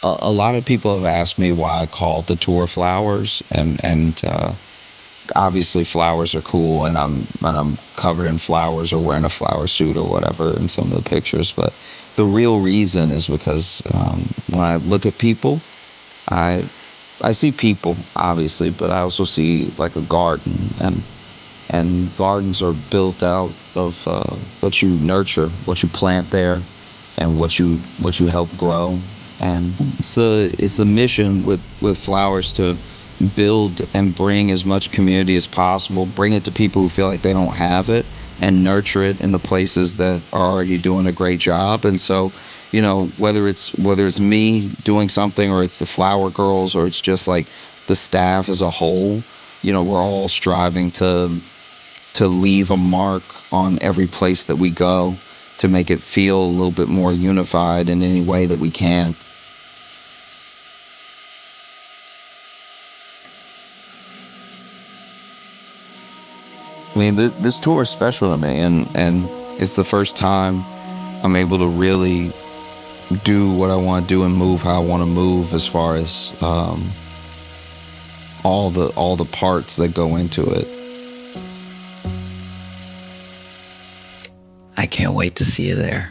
a lot of people have asked me why I call the tour flowers, and obviously flowers are cool, and I'm covered in flowers or wearing a flower suit or whatever in some of the pictures. But the real reason is because when I look at people, I I see people obviously, but I also see like a garden, and gardens are built out of what you nurture, what you plant there, and what you help grow. And it's the mission with flowers to build and bring as much community as possible, bring it to people who feel like they don't have it, and nurture it in the places that are already doing a great job. And so, whether it's me doing something, or it's the flower girls, or it's just like the staff as a whole, we're all striving to leave a mark on every place that we go, to make it feel a little bit more unified in any way that we can. I mean, this tour is special to me, and it's the first time I'm able to really do what I want to do and move how I want to move, as far as all the parts that go into it. I can't wait to see you there.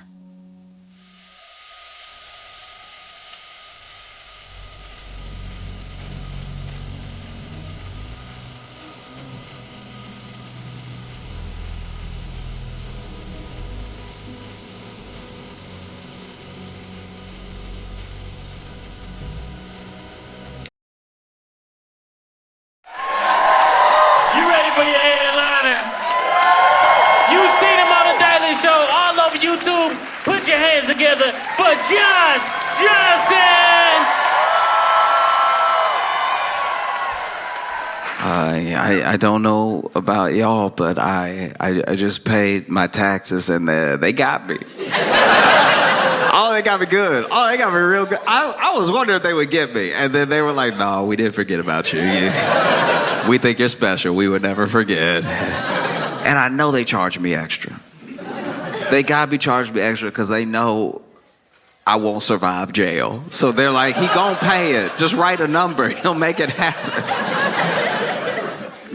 You ready for your headliner? You seen him on the Daily Show all over YouTube. Put your hands together for Josh Johnson. I don't know about y'all, but I just paid my taxes, and they got me. Oh, they got me good. Oh, they got me real good. I was wondering if they would get me. And then they were like, no, we didn't forget about you. We think you're special. We would never forget. And I know they charged me extra. They got me charged me extra because they know I won't survive jail. So they're like, he gonna pay it. Just write a number. He'll make it happen.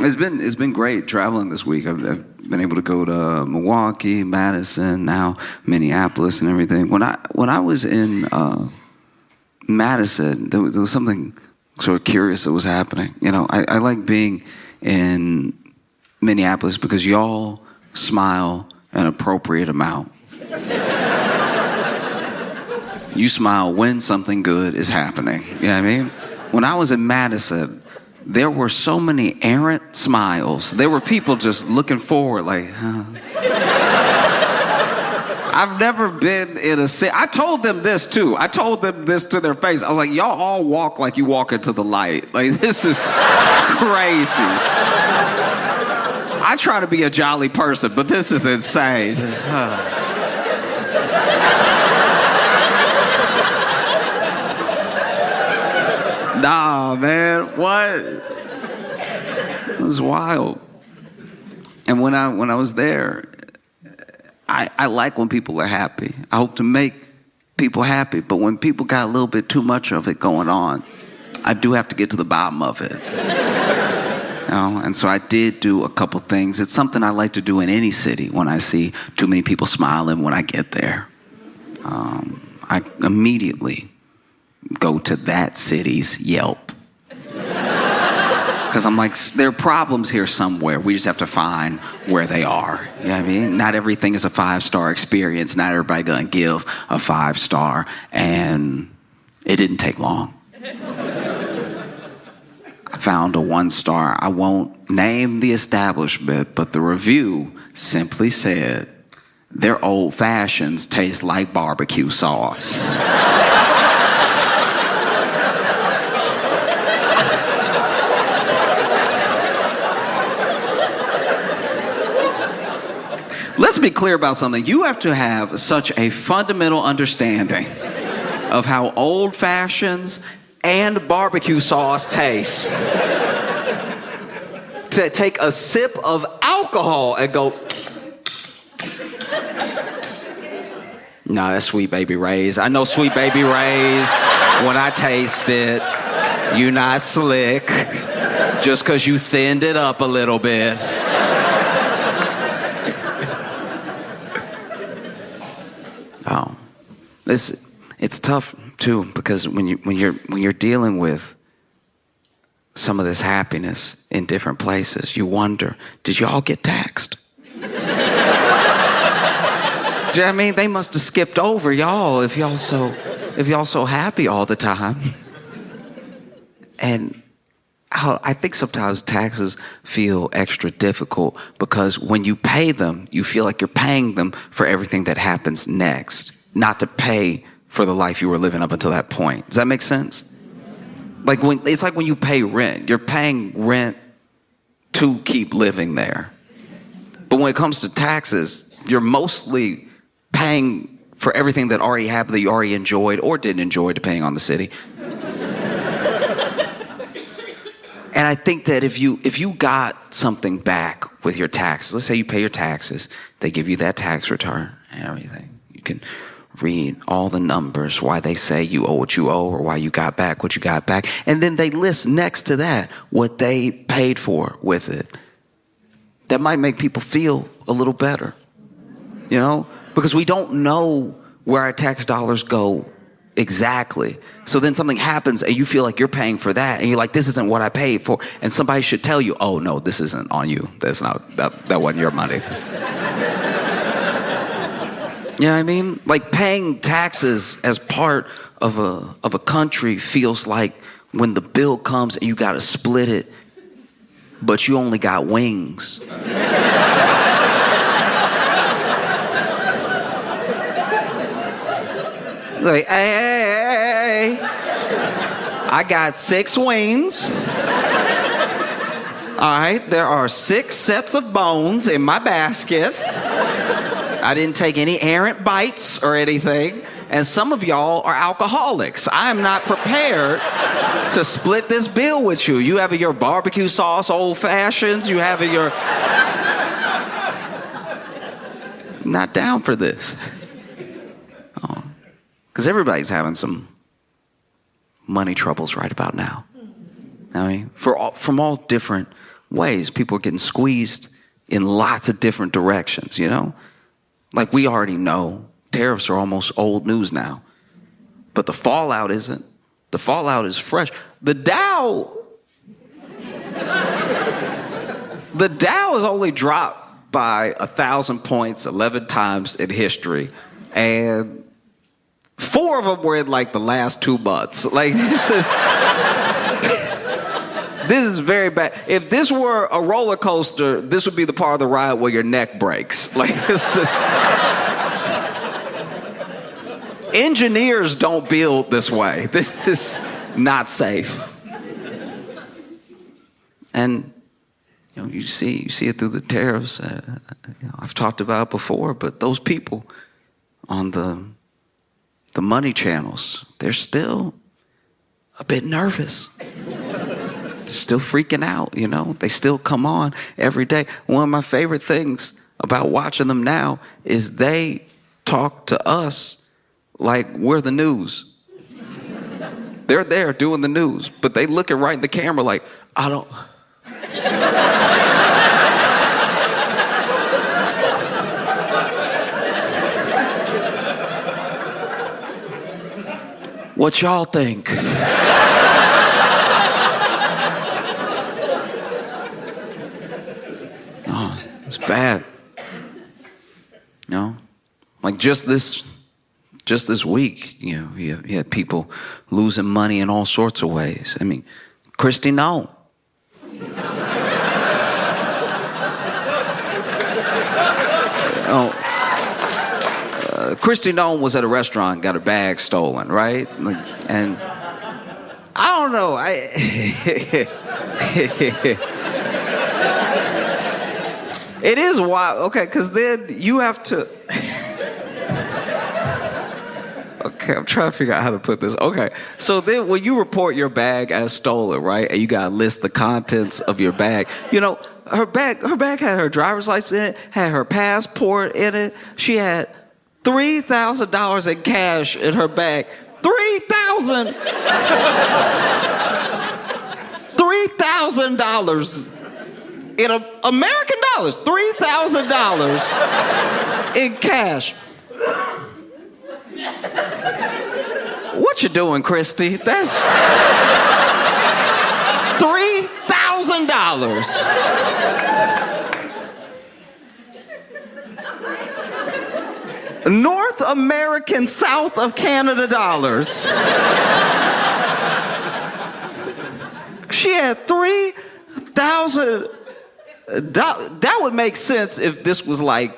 It's been great traveling this week. I've been able to go to Milwaukee, Madison, now Minneapolis, and everything. When I was in Madison, there was something sort of curious that was happening. I like being in Minneapolis because y'all smile an appropriate amount. You smile when something good is happening. You know what I mean? When I was in Madison, there were so many errant smiles. There were people just looking forward like, huh. I've never been in a city. I told them this too. I told them this to their face. I was like, y'all all walk like you walk into the light. Like, this is crazy. I try to be a jolly person, but this is insane. Nah, man, what? It was wild. And when I was there, I like when people are happy. I hope to make people happy, but when people got a little bit too much of it going on, I do have to get to the bottom of it. And so I did do a couple things. It's something I like to do in any city when I see too many people smiling when I get there. I immediately go to that city's Yelp. Because I'm like, there are problems here somewhere. We just have to find where they are. You know what I mean? Not everything is a 5-star experience. Not everybody gonna give a 5-star. And it didn't take long. I found a 1-star. I won't name the establishment, but the review simply said, their old fashions taste like barbecue sauce. Let's be clear about something. You have to have such a fundamental understanding of how old fashions and barbecue sauce taste to take a sip of alcohol and go, nah, that's Sweet Baby Ray's. I know Sweet Baby Ray's. when I taste it, you not slick just because you thinned it up a little bit. Oh, it's tough too, because when you're dealing with some of this happiness in different places, you wonder, did y'all get taxed? Do you know what I mean? They must have skipped over y'all if y'all so happy all the time. And I think sometimes taxes feel extra difficult because when you pay them, you feel like you're paying them for everything that happens next, not to pay for the life you were living up until that point. Does that make sense? It's like when you pay rent. You're paying rent to keep living there. But when it comes to taxes, you're mostly paying for everything that already happened, that you already enjoyed or didn't enjoy, depending on the city. And I think that if you got something back with your taxes, let's say you pay your taxes, they give you that tax return and everything. You can read all the numbers, why they say you owe what you owe or why you got back what you got back. And then they list next to that what they paid for with it. That might make people feel a little better, you know, because we don't know where our tax dollars go exactly. So then something happens and you feel like you're paying for that and you're like, this isn't what I paid for. And somebody should tell you, oh no, this isn't on you. That's not, that wasn't your money. You know what I mean? Like paying taxes as part of a country feels like when the bill comes and you got to split it, but you only got wings. Like, hey, I got 6 wings. All right, there are 6 sets of bones in my basket. I didn't take any errant bites or anything. And some of y'all are alcoholics. I am not prepared to split this bill with you. You have your barbecue sauce, old fashions. You have your... Not down for this. Oh. Because everybody's having some money troubles right about now. I mean, from all different ways. People are getting squeezed in lots of different directions, you know? Like we already know, tariffs are almost old news now. But the fallout isn't. The fallout is fresh. The Dow has only dropped by 1,000 points 11 times in history. And 4 of them were in like the last 2 months. Like this is very bad. If this were a roller coaster, this would be the part of the ride where your neck breaks. Like it's just... Engineers don't build this way. This is not safe. And you know, you see it through the tariffs. I've talked about it before, but those people on the money channels, they're still a bit nervous. Still freaking out, you know. They still come on every day. One of my favorite things about watching them now is they talk to us like we're the news. They're there doing the news, but they looking right in the camera like, I don't... What y'all think? Oh, it's bad. You know, like just this week, you know, you had people losing money in all sorts of ways. I mean, Christy Nome. Christy Nome was at a restaurant, got her bag stolen, right? And I don't know. It is wild. Okay, because then you have to... Okay, I'm trying to figure out how to put this. Okay, so then when you report your bag as stolen, right, and you got to list the contents of your bag, you know, her bag had her driver's license in it, had her passport in it. She had $3,000 in cash in her bag. $3,000! $3,000 in American dollars, $3,000 in cash. What you doing, Christy? That's $3,000. North American, South of Canada dollars. She had $3,000. That would make sense if this was like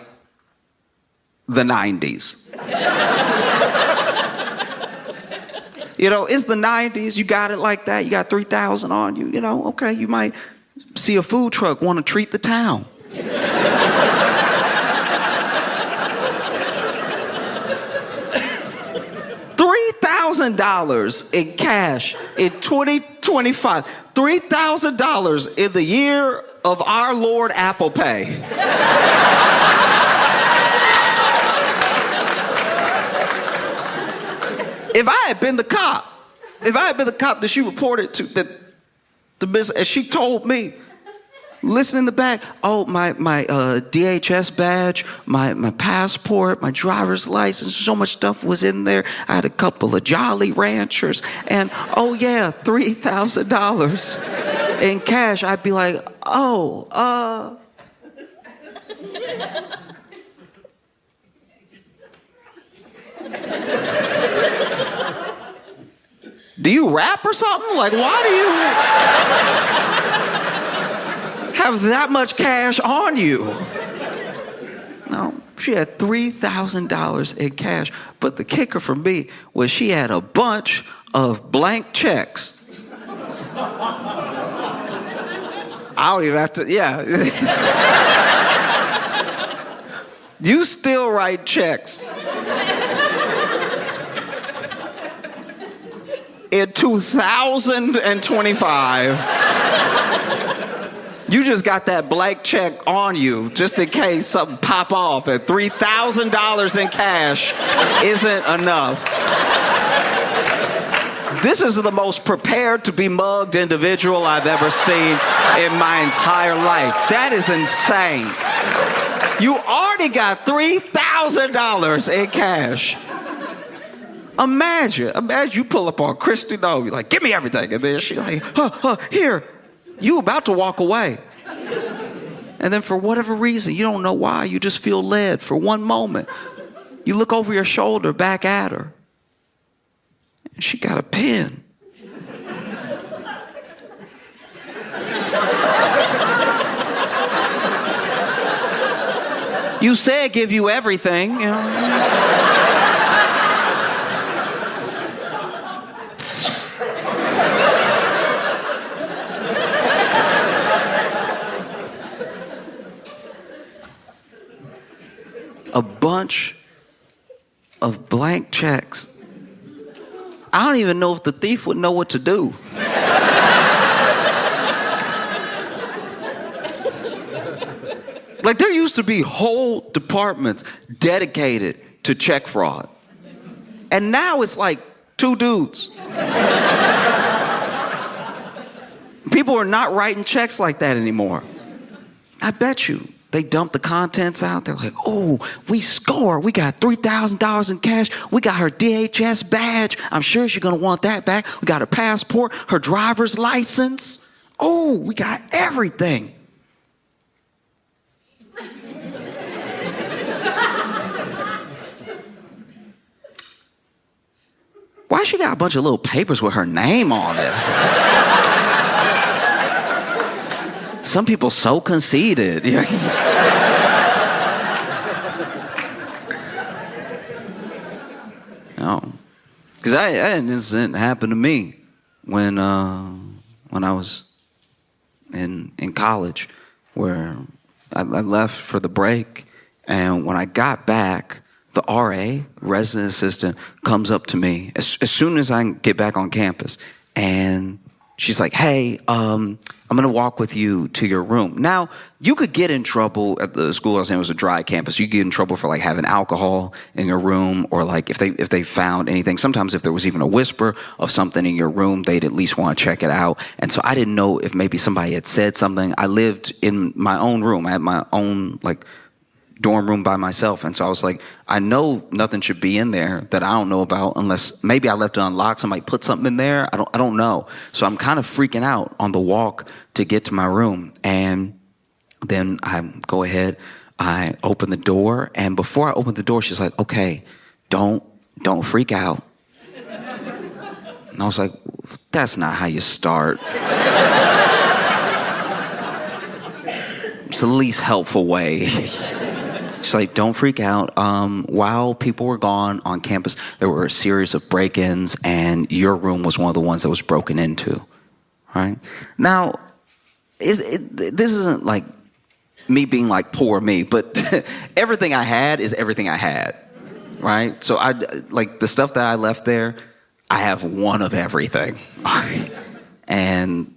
the 90s. You know, it's the 90s. You got it like that. You got 3,000 on you. You know, okay, you might see a food truck, want to treat the town. $3,000 in cash in 2025. $3,000 in the year of our Lord Apple Pay. If I had been the cop that she reported to, that the business, and she told me, listen in the back, oh, my DHS badge, my passport, my driver's license, so much stuff was in there. I had a couple of Jolly Ranchers, and oh yeah, $3,000 in cash. I'd be like, oh, do you rap or something? Like, why do you have that much cash on you? No, she had $3,000 in cash. But the kicker for me was she had a bunch of blank checks. I don't even have to, yeah. You still write checks. In 2025, you just got that blank check on you just in case something pop off, and $3,000 in cash isn't enough. This is the most prepared to be mugged individual I've ever seen in my entire life. That is insane. You already got $3,000 in cash. Imagine you pull up on Christy, no, you're like, give me everything. And then she's like, here, you about to walk away. And then for whatever reason, you don't know why, you just feel led for one moment. You look over your shoulder back at her, and she got a pen. You said give you everything, you know. A bunch of blank checks. I don't even know if the thief would know what to do. Like, there used to be whole departments dedicated to check fraud. And now it's like 2 dudes. People are not writing checks like that anymore. I bet you. They dump the contents out. They're like, oh, we score. We got $3,000 in cash. We got her DHS badge. I'm sure she's going to want that back. We got her passport, her driver's license. Oh, we got everything. Why she got a bunch of little papers with her name on it? Some people so conceited. No, because I had an incident happen to me when I was in college, where I left for the break, and when I got back, the RA, resident assistant, comes up to me as soon as I get back on campus, and she's like, hey, I'm going to walk with you to your room. Now, you could get in trouble at the school I was in. It was a dry campus. You could get in trouble for like having alcohol in your room, or like if they found anything. Sometimes if there was even a whisper of something in your room, they'd at least want to check it out. And so I didn't know if maybe somebody had said something. I lived in my own room. I had my own like dorm room by myself. And so I was like, I know nothing should be in there that I don't know about, unless maybe I left it unlocked. Somebody put something in there. I don't know. So I'm kind of freaking out on the walk to get to my room. And then I go ahead, I open the door. And before I open the door, she's like, okay, don't freak out. And I was like, that's not how you start. It's the least helpful way. She's like, don't freak out. While people were gone on campus, there were a series of break-ins, and your room was one of the ones that was broken into. Right? Now, this isn't like me being like poor me, but everything I had is everything I had. Right? So I like the stuff that I left there, I have one of everything. Right? And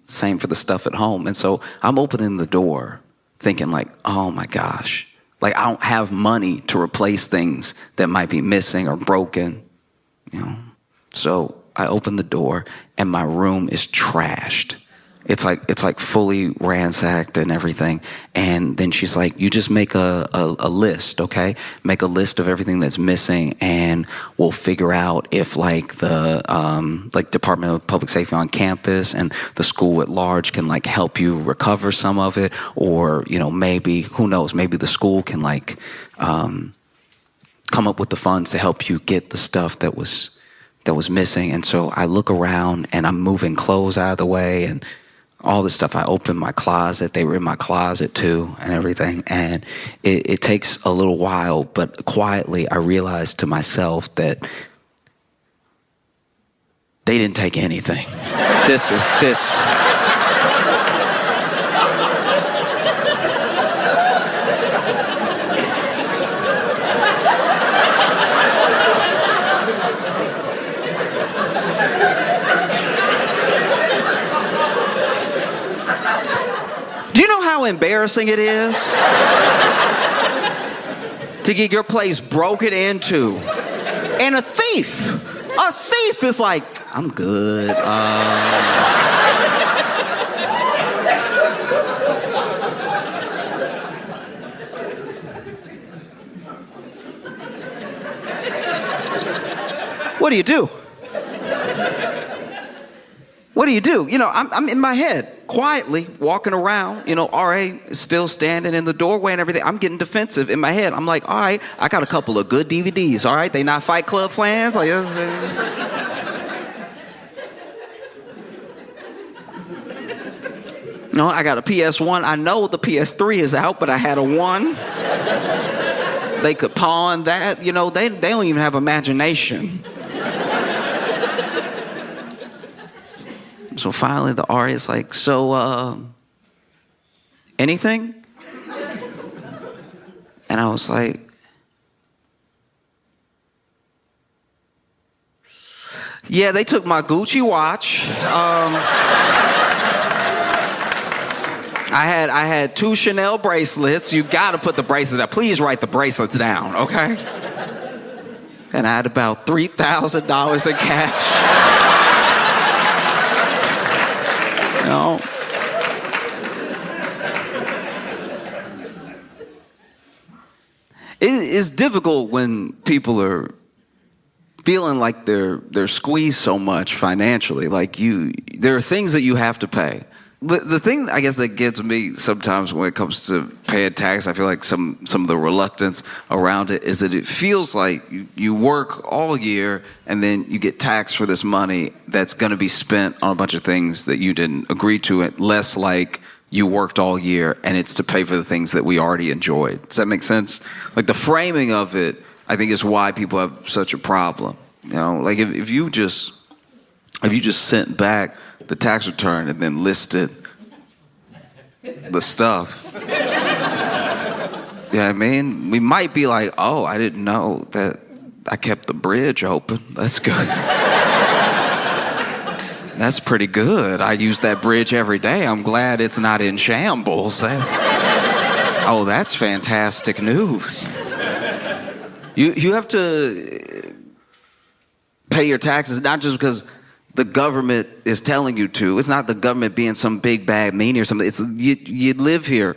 same for the stuff at home. And so I'm opening the door thinking like, oh my gosh. Like, I don't have money to replace things that might be missing or broken, you know. So I open the door, and my room is trashed. It's like fully ransacked and everything. And then she's like, you just make a list, okay? Make a list of everything that's missing, and we'll figure out if like the like Department of Public Safety on campus and the school at large can like help you recover some of it, or you know, maybe, who knows, maybe the school can like come up with the funds to help you get the stuff that was missing. And so I look around, and I'm moving clothes out of the way and all this stuff. I opened my closet. They were in my closet too and everything. And it takes a little while, but quietly I realized to myself that they didn't take anything. This. Do you know how embarrassing it is to get your place broken into? And a thief is like, I'm good. What do you do? What do you do? You know, I'm in my head, quietly walking around. You know, RA is still standing in the doorway and everything. I'm getting defensive in my head. I'm like, all right, I got a couple of good DVDs. All right, they not Fight Club fans. Like, no, I got a PS1. I know the PS3 is out, but I had a 1. They could pawn that. You know, they don't even have imagination. So finally the RA is like, so, anything? And I was like, yeah, they took my Gucci watch. I had 2 Chanel bracelets. You gotta put the bracelets up. Please write the bracelets down, okay? And I had about $3,000 in cash. You know? It's difficult when people are feeling like they're squeezed so much financially. Like there are things that you have to pay. But the thing, I guess, that gets me sometimes when it comes to paying tax, I feel like some of the reluctance around it is that it feels like you work all year and then you get taxed for this money that's going to be spent on a bunch of things that you didn't agree to, it less like you worked all year and it's to pay for the things that we already enjoyed. Does that make sense? Like the framing of it, I think, is why people have such a problem. You know, like if you just sent back the tax return and then listed the stuff. Yeah, I mean, we might be like, oh, I didn't know that I kept the bridge open. That's good. That's pretty good. I use that bridge every day. I'm glad it's not in shambles. That's fantastic news. You have to pay your taxes not just because the government is telling you to. It's not the government being some big bad meanie or something. It's you live here.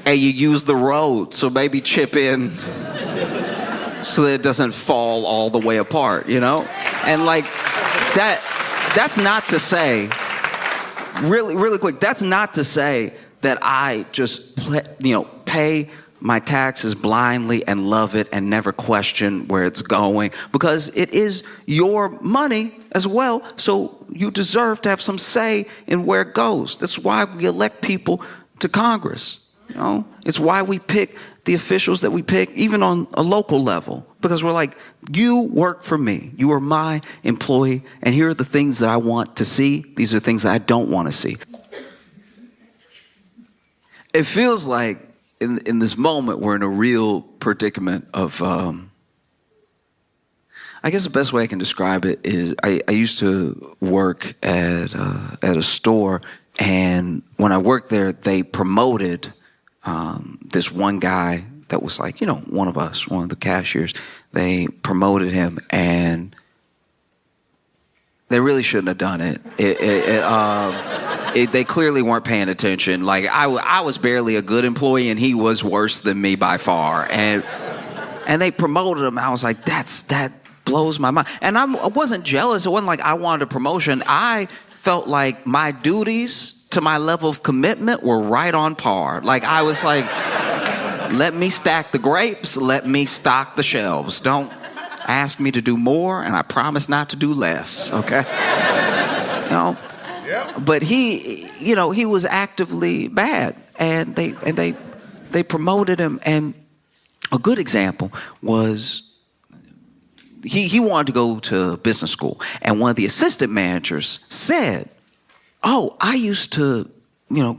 And you use the road, so maybe chip in so that it doesn't fall all the way apart, you know? And like that's not to say, really quick, that's not to say that I just, pay my taxes blindly and love it and never question where it's going, because it is your money as well, so you deserve to have some say in where it goes. That's why we elect people to Congress. It's why we pick the officials that we pick, even on a local level, because we're like, you work for me. You are my employee, and here are the things that I want to see. These are things that I don't want to see. It feels like in this moment we're in a real predicament of, I guess the best way I can describe it is I used to work at a store, and when I worked there, they promoted this one guy that was like, one of us, one of the cashiers. They promoted him, and they really shouldn't have done it. They clearly weren't paying attention. Like I was barely a good employee, and he was worse than me by far. And they promoted him. I was like, that blows my mind. And I wasn't jealous. It wasn't like I wanted a promotion. I felt like my duties to my level of commitment were right on par. Like I was like, let me stack the grapes, let me stock the shelves. Don't ask me to do more, and I promise not to do less, okay? Yep. But he was actively bad, and they promoted him. And a good example was he wanted to go to business school, and one of the assistant managers said, "Oh, I used to,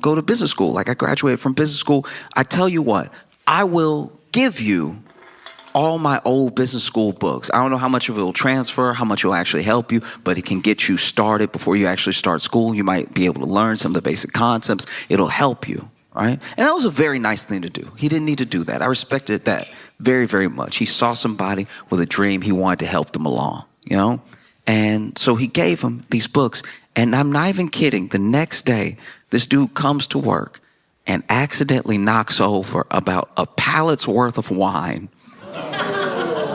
go to business school. Like I graduated from business school. I tell you what, I will give you all my old business school books. I don't know how much of it will transfer, how much it will actually help you, but it can get you started before you actually start school. You might be able to learn some of the basic concepts. It'll help you, right?" And that was a very nice thing to do. He didn't need to do that. I respected that very, very much. He saw somebody with a dream. He wanted to help them along, And so he gave him these books. And I'm not even kidding. The next day, this dude comes to work and accidentally knocks over about a pallet's worth of wine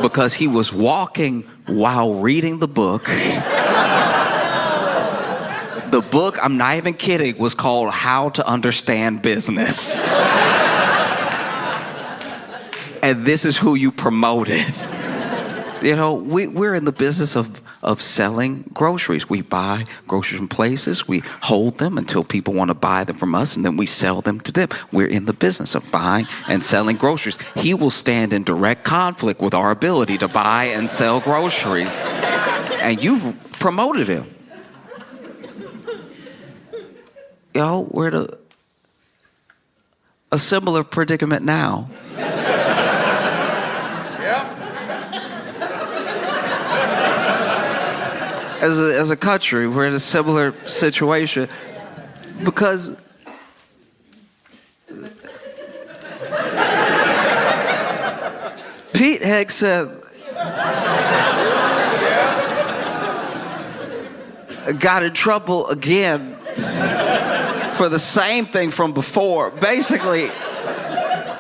because he was walking while reading the book. The book, I'm not even kidding, was called How to Understand Business. And this is who you promoted. We're in the business of selling groceries. We buy groceries from places, we hold them until people want to buy them from us, and then we sell them to them. We're in the business of buying and selling groceries. He will stand in direct conflict with our ability to buy and sell groceries. And you've promoted him. We're in a similar predicament now. As a country, we're in a similar situation because Pete Hegseth got in trouble again for the same thing from before. Basically,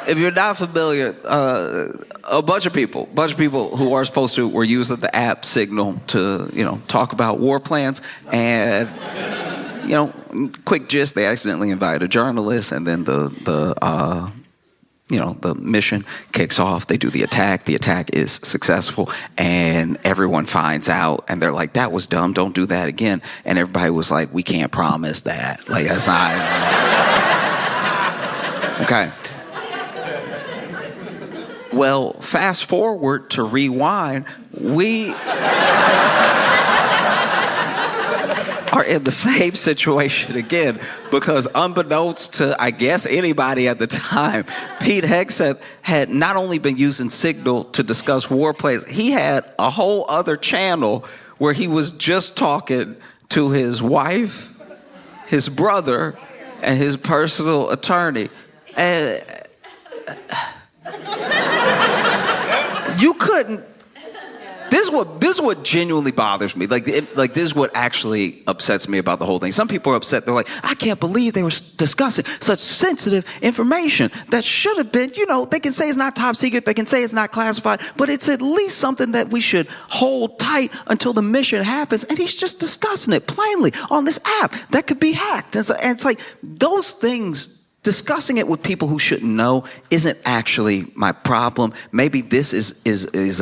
if you're not familiar, a bunch of people who are supposed to were using the app Signal to, talk about war plans. And, quick gist, they accidentally invited a journalist, and then the mission kicks off. They do the attack. The attack is successful, and everyone finds out, and they're like, "That was dumb. Don't do that again." And everybody was like, "We can't promise that. Like, that's not." Okay. Well, fast forward to rewind, we are in the same situation again, because unbeknownst to, I guess, anybody at the time, Pete Hegseth had not only been using Signal to discuss war plans, he had a whole other channel where he was just talking to his wife, his brother, and his personal attorney. And you couldn't. This is what genuinely bothers me. Like this is what actually upsets me about the whole thing. Some people are upset. They're like, I can't believe they were discussing such sensitive information that should have been, they can say it's not top secret. They can say it's not classified, but it's at least something that we should hold tight until the mission happens. And he's just discussing it plainly on this app that could be hacked. And it's like those things, discussing it with people who shouldn't know isn't actually my problem. Maybe this is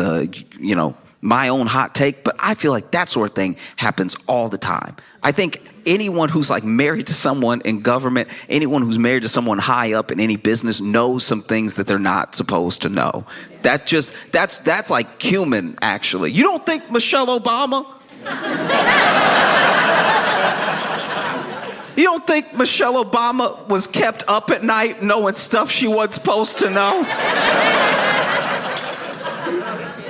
my own hot take, but I feel like that sort of thing happens all the time. I think anyone who's like married to someone in government, anyone who's married to someone high up in any business knows some things that they're not supposed to know. That's like human, actually. You don't think Michelle Obama? You don't think Michelle Obama was kept up at night knowing stuff she wasn't supposed to know?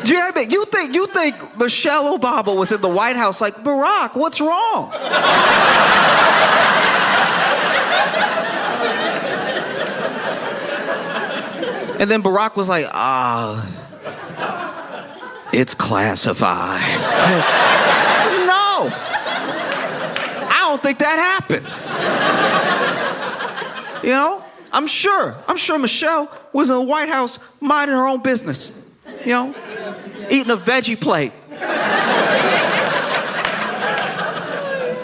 Do you know what I mean? You think Michelle Obama was in the White House like, Barack, what's wrong? And then Barack was like, it's classified. No. I don't think that happened. I'm sure Michelle was in the White House minding her own business. Eating a veggie plate.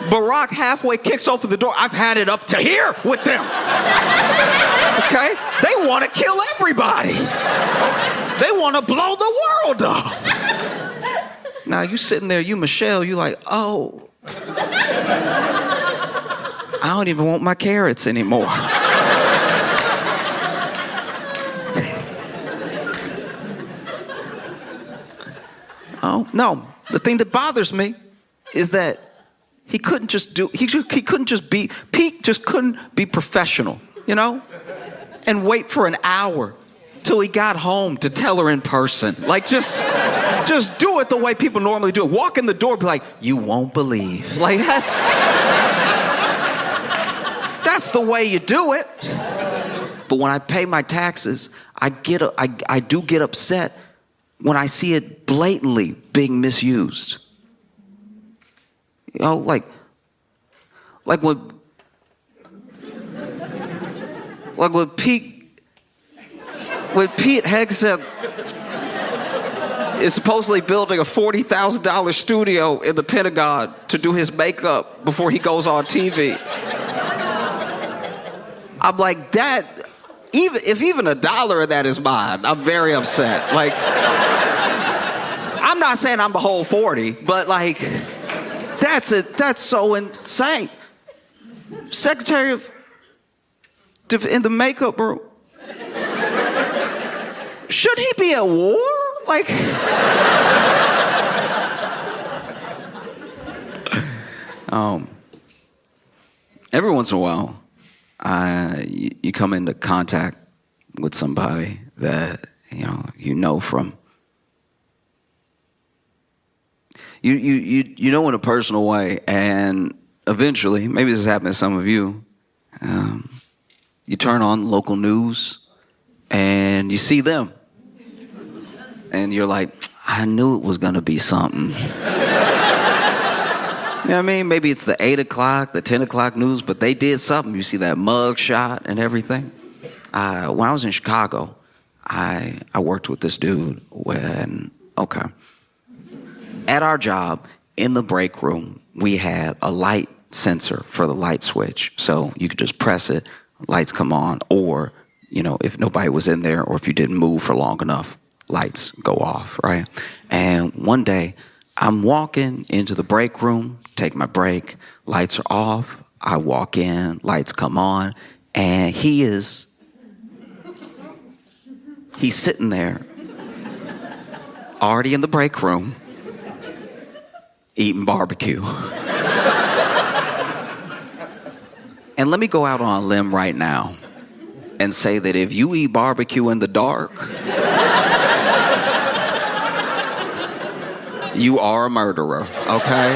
Barack halfway kicks open the door. I've had it up to here with them. Okay? They want to kill everybody. They want to blow the world up. Now you sitting there, you Michelle, you like, oh, I don't even want my carrots anymore. Oh, no. The thing that bothers me is that Pete just couldn't be professional, and wait for an hour till he got home to tell her in person. Like, just do it the way people normally do it. Walk in the door, be like, you won't believe. Like, that's the way you do it. But when I pay my taxes, I do get upset when I see it blatantly being misused. Like when Pete Hegseth is supposedly building a $40,000 studio in the Pentagon to do his makeup before he goes on TV. I'm like, that, if even $1 of that is mine, I'm very upset. Like, I'm not saying I'm the whole 40, but like, that's so insane. Secretary in the makeup room. Should he be at war? Like, every once in a while, you come into contact with somebody that you know from. You know in a personal way, and eventually, maybe this has happened to some of you, you turn on local news and you see them. And you're like, I knew it was going to be something. You know what I mean? Maybe it's the 8 o'clock, the 10 o'clock news, but they did something. You see that mug shot and everything. When I was in Chicago, I worked with this dude at our job, in the break room, we had a light sensor for the light switch. So you could just press it, lights come on, or, if nobody was in there or if you didn't move for long enough, lights go off, right? And one day, I'm walking into the break room, take my break, lights are off, I walk in, lights come on, and he's sitting there, already in the break room, eating barbecue. And let me go out on a limb right now and say that if you eat barbecue in the dark, you are a murderer, okay?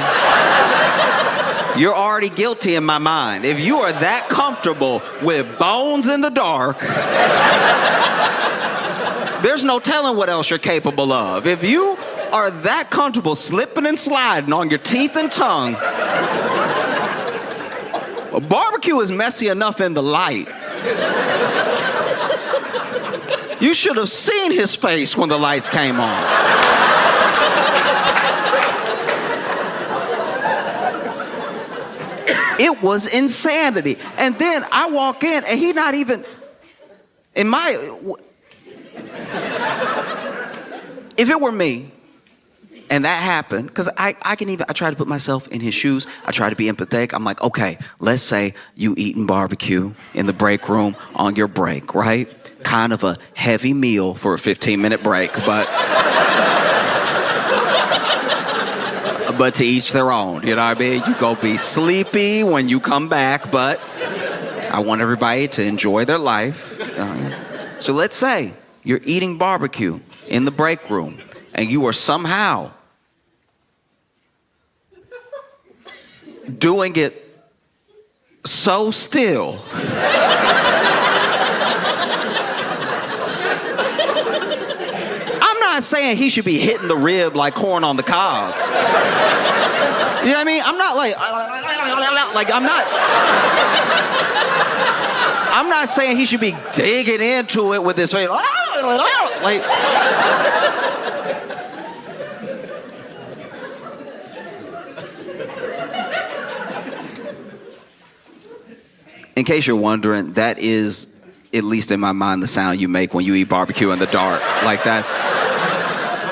You're already guilty in my mind. If you are that comfortable with bones in the dark, there's no telling what else you're capable of. If you are that comfortable slipping and sliding on your teeth and tongue, a barbecue is messy enough in the light. You should have seen his face when the lights came on. It was insanity. And then I walk in and he not even, if it were me and that happened, because I try to put myself in his shoes. I try to be empathetic. I'm like, okay, let's say you eating barbecue in the break room on your break, right? Kind of a heavy meal for a 15-minute break, but to each their own, you know what I mean? You go be sleepy when you come back, but I want everybody to enjoy their life. So let's say you're eating barbecue in the break room and you are somehow doing it so still I'm not saying he should be hitting the rib like corn on the cob. You know what I mean? I'm not like I'm not saying he should be digging into it with his face. Like, in case you're wondering, that is, at least in my mind, the sound you make when you eat barbecue in the dark. Like that.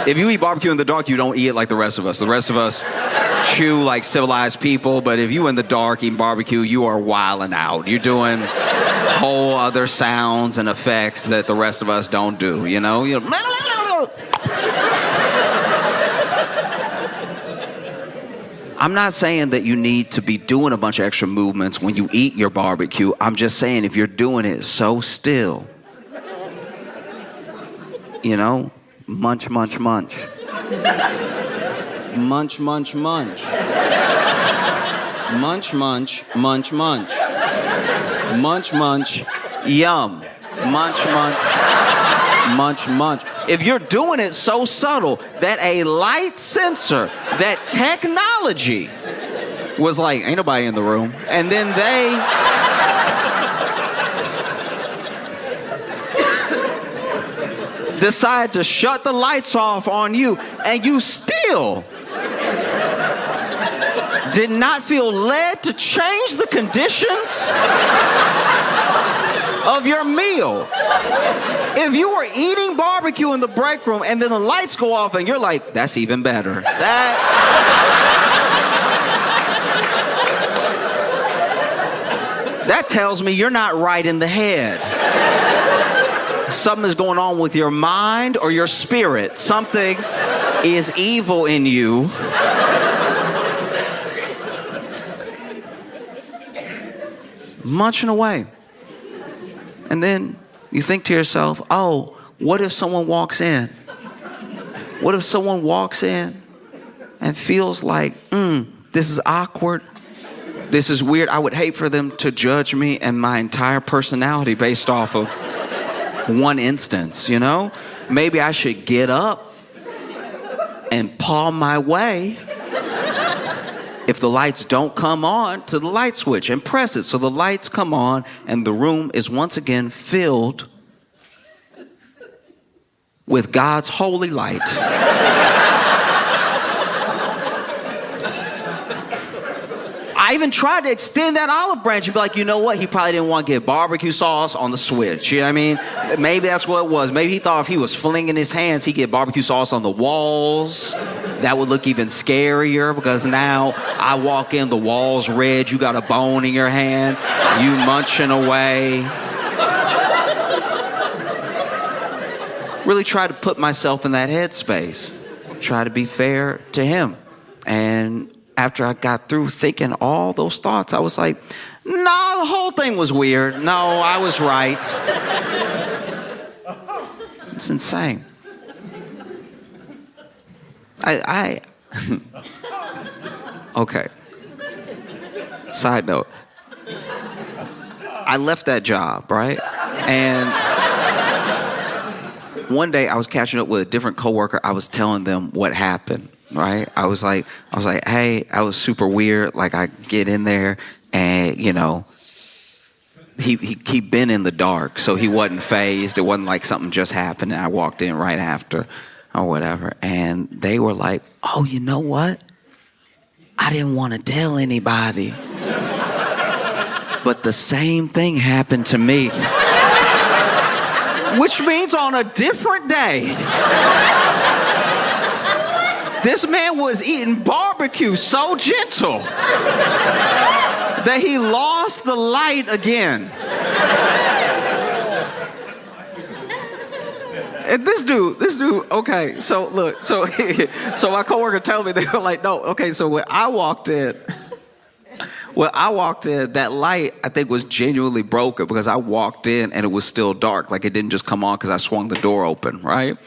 If you eat barbecue in the dark, you don't eat it like the rest of us. The rest of us chew like civilized people, but if you in the dark eating barbecue, you are wilding out. You're doing whole other sounds and effects that the rest of us don't do, you know? I'm not saying that you need to be doing a bunch of extra movements when you eat your barbecue. I'm just saying if you're doing it so still, you know, munch, munch, munch. Munch, munch, munch. Munch, munch, munch, munch. Munch, munch, yum. Munch, munch, munch, munch. If you're doing it so subtle that a light sensor, that technology was like, ain't nobody in the room. And then they decide to shut the lights off on you, and you still did not feel led to change the conditions of your meal. If you were eating barbecue in the break room and then the lights go off and you're like, that's even better. That tells me you're not right in the head. Something is going on with your mind or your spirit. Something is evil in you. Munching away. And then you think to yourself, oh, what if someone walks in? What if someone walks in and feels like, this is awkward. This is weird. I would hate for them to judge me and my entire personality based off of one instance, you know? Maybe I should get up and paw my way, if the lights don't come on, to the light switch and press it so the lights come on and the room is once again filled with God's holy light. I even tried to extend that olive branch and be like, you know what? He probably didn't want to get barbecue sauce on the switch. You know what I mean? Maybe that's what it was. Maybe he thought if he was flinging his hands, he'd get barbecue sauce on the walls. That would look even scarier because now I walk in, the wall's red, you got a bone in your hand, you munching away. Really try to put myself in that headspace. Try to be fair to him. And after I got through thinking all those thoughts, I was like, nah, the whole thing was weird. No, I was right. It's insane. Okay. Side note. I left that job, right? And one day I was catching up with a different coworker. I was telling them what happened, right? I was like, hey, I was super weird. Like, I get in there and, you know, he'd been in the dark, so he wasn't fazed. It wasn't like something just happened and I walked in right after or whatever. And they were like, oh, you know what? I didn't want to tell anybody. But the same thing happened to me. Which means on a different day, this man was eating barbecue so gentle that he lost the light again. And this dude, okay, so look, so my coworker told me, they were like, no, okay, so when I walked in, that light, I think, was genuinely broken because I walked in and it was still dark. Like, it didn't just come on because I swung the door open, right?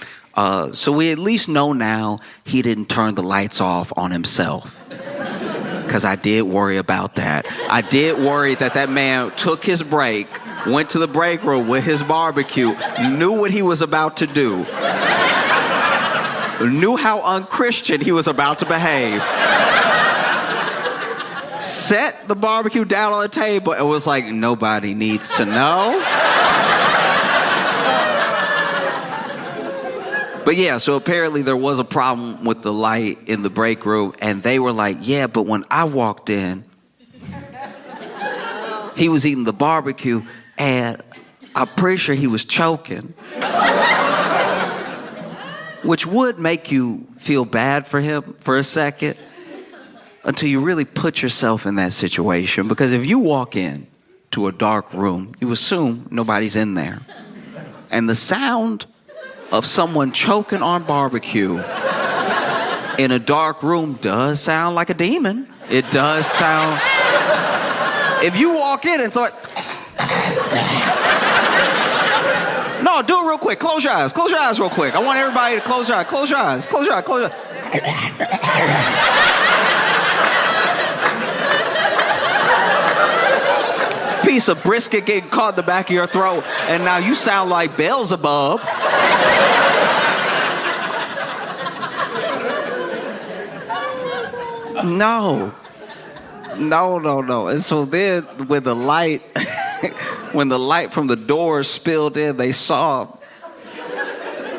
So we at least know now he didn't turn the lights off on himself. Because I did worry about that. I did worry that man took his break, went to the break room with his barbecue, knew what he was about to do, knew how unchristian he was about to behave, set the barbecue down on the table and was like, nobody needs to know. But yeah, so apparently there was a problem with the light in the break room, and they were like, yeah, but when I walked in, he was eating the barbecue, and I'm pretty sure he was choking. Which would make you feel bad for him for a second, until you really put yourself in that situation. Because if you walk in to a dark room, you assume nobody's in there. And the sound of someone choking on barbecue in a dark room does sound like a demon. It does sound... If you walk in and start... No, do it real quick. Close your eyes. Close your eyes real quick. I want everybody to close your eyes. Close your eyes. Close your eyes. Close your eyes. Piece of brisket getting caught in the back of your throat, and now you sound like Beelzebub. No. And so then when the light from the door spilled in, they saw him,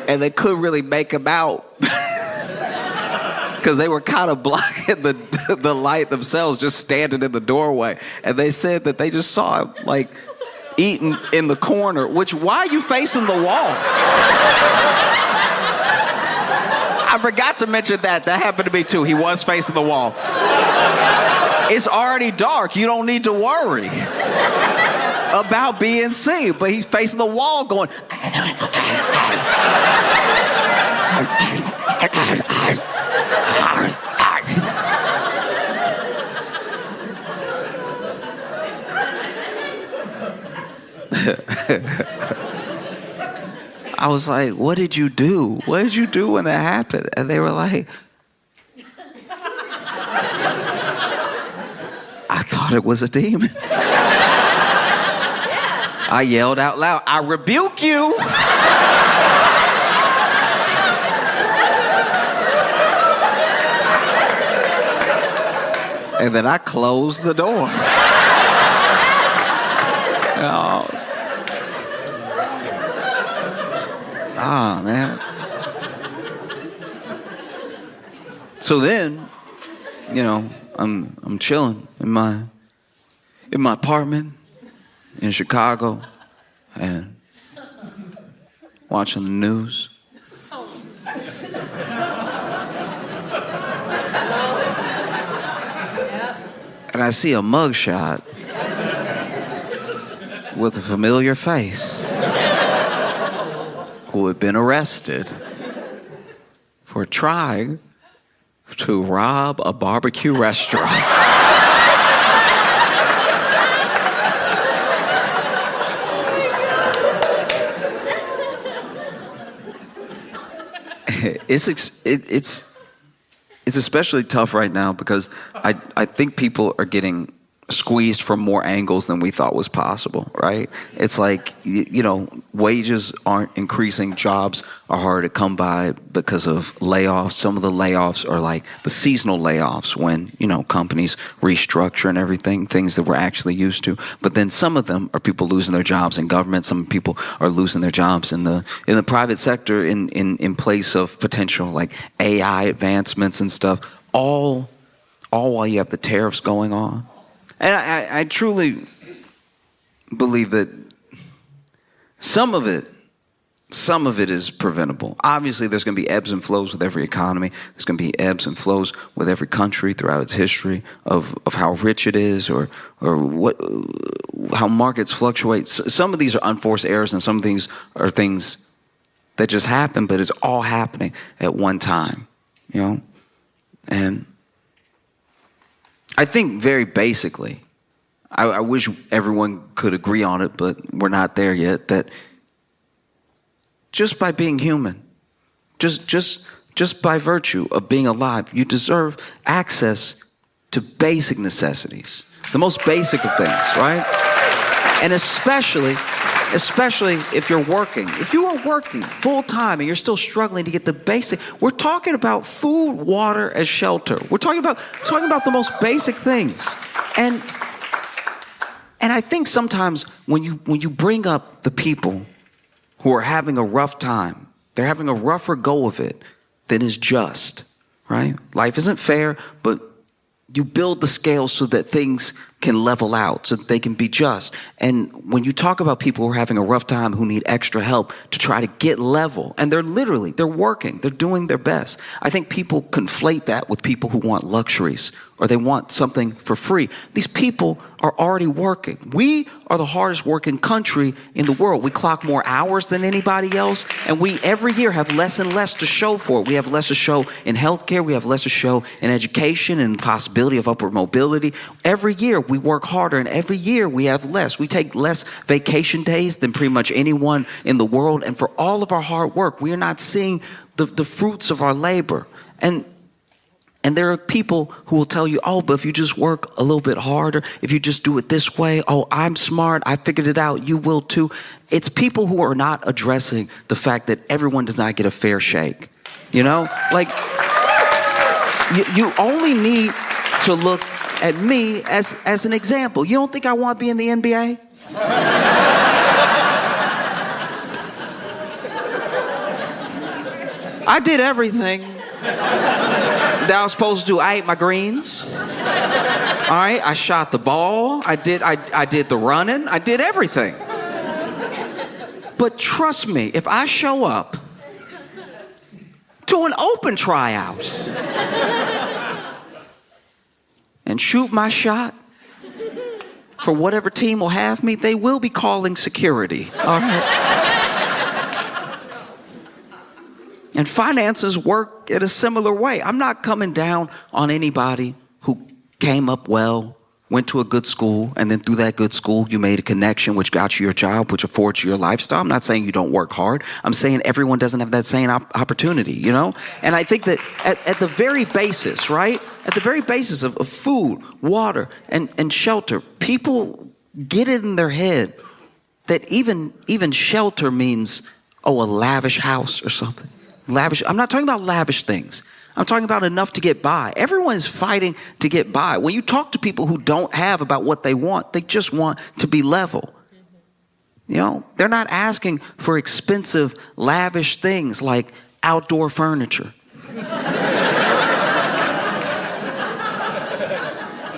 and they couldn't really make him out. Because they were kind of blocking the light themselves, just standing in the doorway. And they said that they just saw him, like, eating in the corner, which, why are you facing the wall? I forgot to mention that. That happened to me, too. He was facing the wall. It's already dark. You don't need to worry about being seen. But he's facing the wall going... I was like, what did you do? What did you do when that happened? And they were like, I thought it was a demon. I yelled out loud, I rebuke you. And then I closed the door. Oh, man. So then, you know, I'm chilling in my apartment in Chicago and watching the news. And I see a mugshot with a familiar face who had been arrested for trying to rob a barbecue restaurant. it's especially tough right now because I think people are getting squeezed from more angles than we thought was possible, right? It's like, wages aren't increasing, jobs are hard to come by because of layoffs. Some of the layoffs are like the seasonal layoffs when, companies restructure and everything, things that we're actually used to. But then some of them are people losing their jobs in government. Some people are losing their jobs in the private sector in place of potential like AI advancements and stuff, all while you have the tariffs going on. And I truly believe that some of it is preventable. Obviously, there's going to be ebbs and flows with every economy. There's going to be ebbs and flows with every country throughout its history of how rich it is or how markets fluctuate. Some of these are unforced errors and some of these are things that just happen, but it's all happening at one time, And I think very basically, I wish everyone could agree on it, but we're not there yet, that just by being human, just by virtue of being alive, you deserve access to basic necessities, the most basic of things, right? And especially if you're working. If you are working full time and you're still struggling to get the basic, we're talking about food, water, and shelter. We're talking about the most basic things. And I think sometimes when you bring up the people who are having a rough time, they're having a rougher go of it than is just, right? Life isn't fair, but you build the scale so that things can level out, so that they can be just. And when you talk about people who are having a rough time, who need extra help to try to get level, and they're working, they're doing their best. I think people conflate that with people who want luxuries or they want something for free. These people are already working. We are the hardest working country in the world. We clock more hours than anybody else, and we every year have less and less to show for it. We have less to show in healthcare. We have less to show in education and possibility of upward mobility. Every year we work harder, and every year we have less. We take less vacation days than pretty much anyone in the world, and for all of our hard work, we are not seeing the fruits of our labor. And there are people who will tell you, oh, but if you just work a little bit harder, if you just do it this way, oh, I'm smart, I figured it out, you will too. It's people who are not addressing the fact that everyone does not get a fair shake. Like, you only need to look at me as an example. You don't think I want to be in the NBA? I did everything that I was supposed to do. I ate my greens. All right, I shot the ball. I did the running. I did everything. But trust me, if I show up to an open tryout and shoot my shot for whatever team will have me, they will be calling security. All right. And finances work in a similar way. I'm not coming down on anybody who came up well, went to a good school, and then through that good school, you made a connection which got you your job, which affords you your lifestyle. I'm not saying you don't work hard. I'm saying everyone doesn't have that same opportunity, And I think that at the very basis, right? At the very basis of food, water, and shelter, people get it in their head that even shelter means, a lavish house or something. Lavish. I'm not talking about lavish things. I'm talking about enough to get by. Everyone is fighting to get by. When you talk to people who don't have about what they want, they just want to be level. They're not asking for expensive, lavish things like outdoor furniture.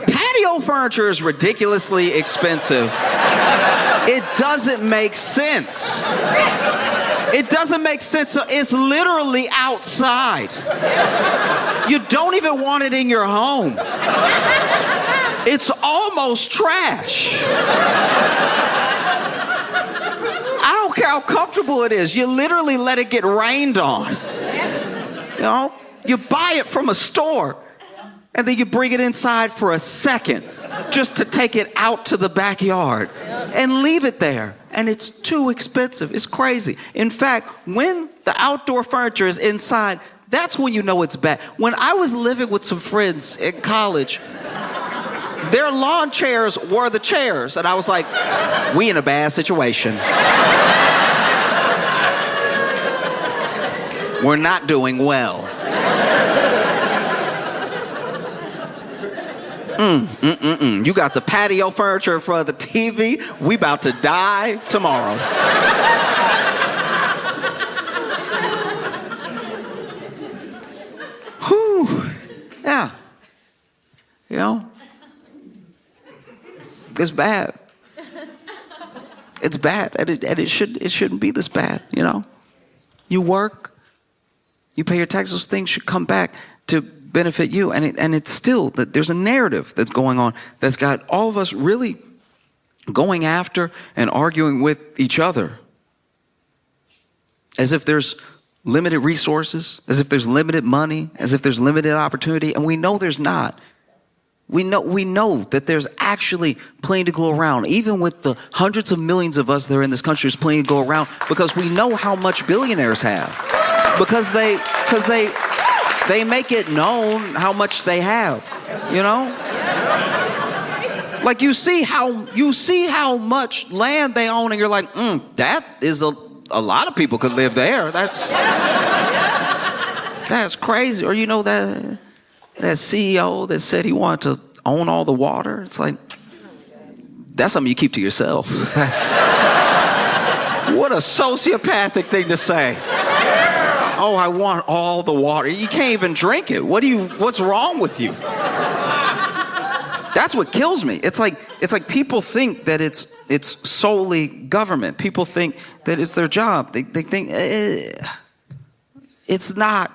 Patio furniture is ridiculously expensive. It doesn't make sense. It doesn't make sense. It's literally outside. You don't even want it in your home. It's almost trash. I don't care how comfortable it is. You literally let it get rained on. You buy it from a store and then you bring it inside for a second just to take it out to the backyard and leave it there. And it's too expensive. It's crazy. In fact, when the outdoor furniture is inside, That's when you know it's bad. When I was living with some friends in college, their lawn chairs were the chairs. And I was like, we in a bad situation. We're not doing well. You got the patio furniture in front of the TV. We about to die tomorrow. Whew. Yeah. You know? It's bad. It's bad. And it shouldn't be this bad, you know? You work, you pay your taxes, those things should come back to benefit you. And it's still that there's a narrative that's going on that's got all of us really going after and arguing with each other. As if there's limited resources, as if there's limited money, as if there's limited opportunity, and we know there's not. We know that there's actually plenty to go around. Even with the hundreds of millions of us that are in this country, there's plenty to go around because we know how much billionaires have. Because they make it known how much they have, you know? Like you see how much land they own and you're like, that is a lot of people could live there. That's crazy. Or you know that CEO that said he wanted to own all the water. It's like, that's something you keep to yourself. What a sociopathic thing to say. Oh, I want all the water. You can't even drink it. What's wrong with you? That's what kills me. It's like people think that it's solely government. People think that it's their job. They think it's not.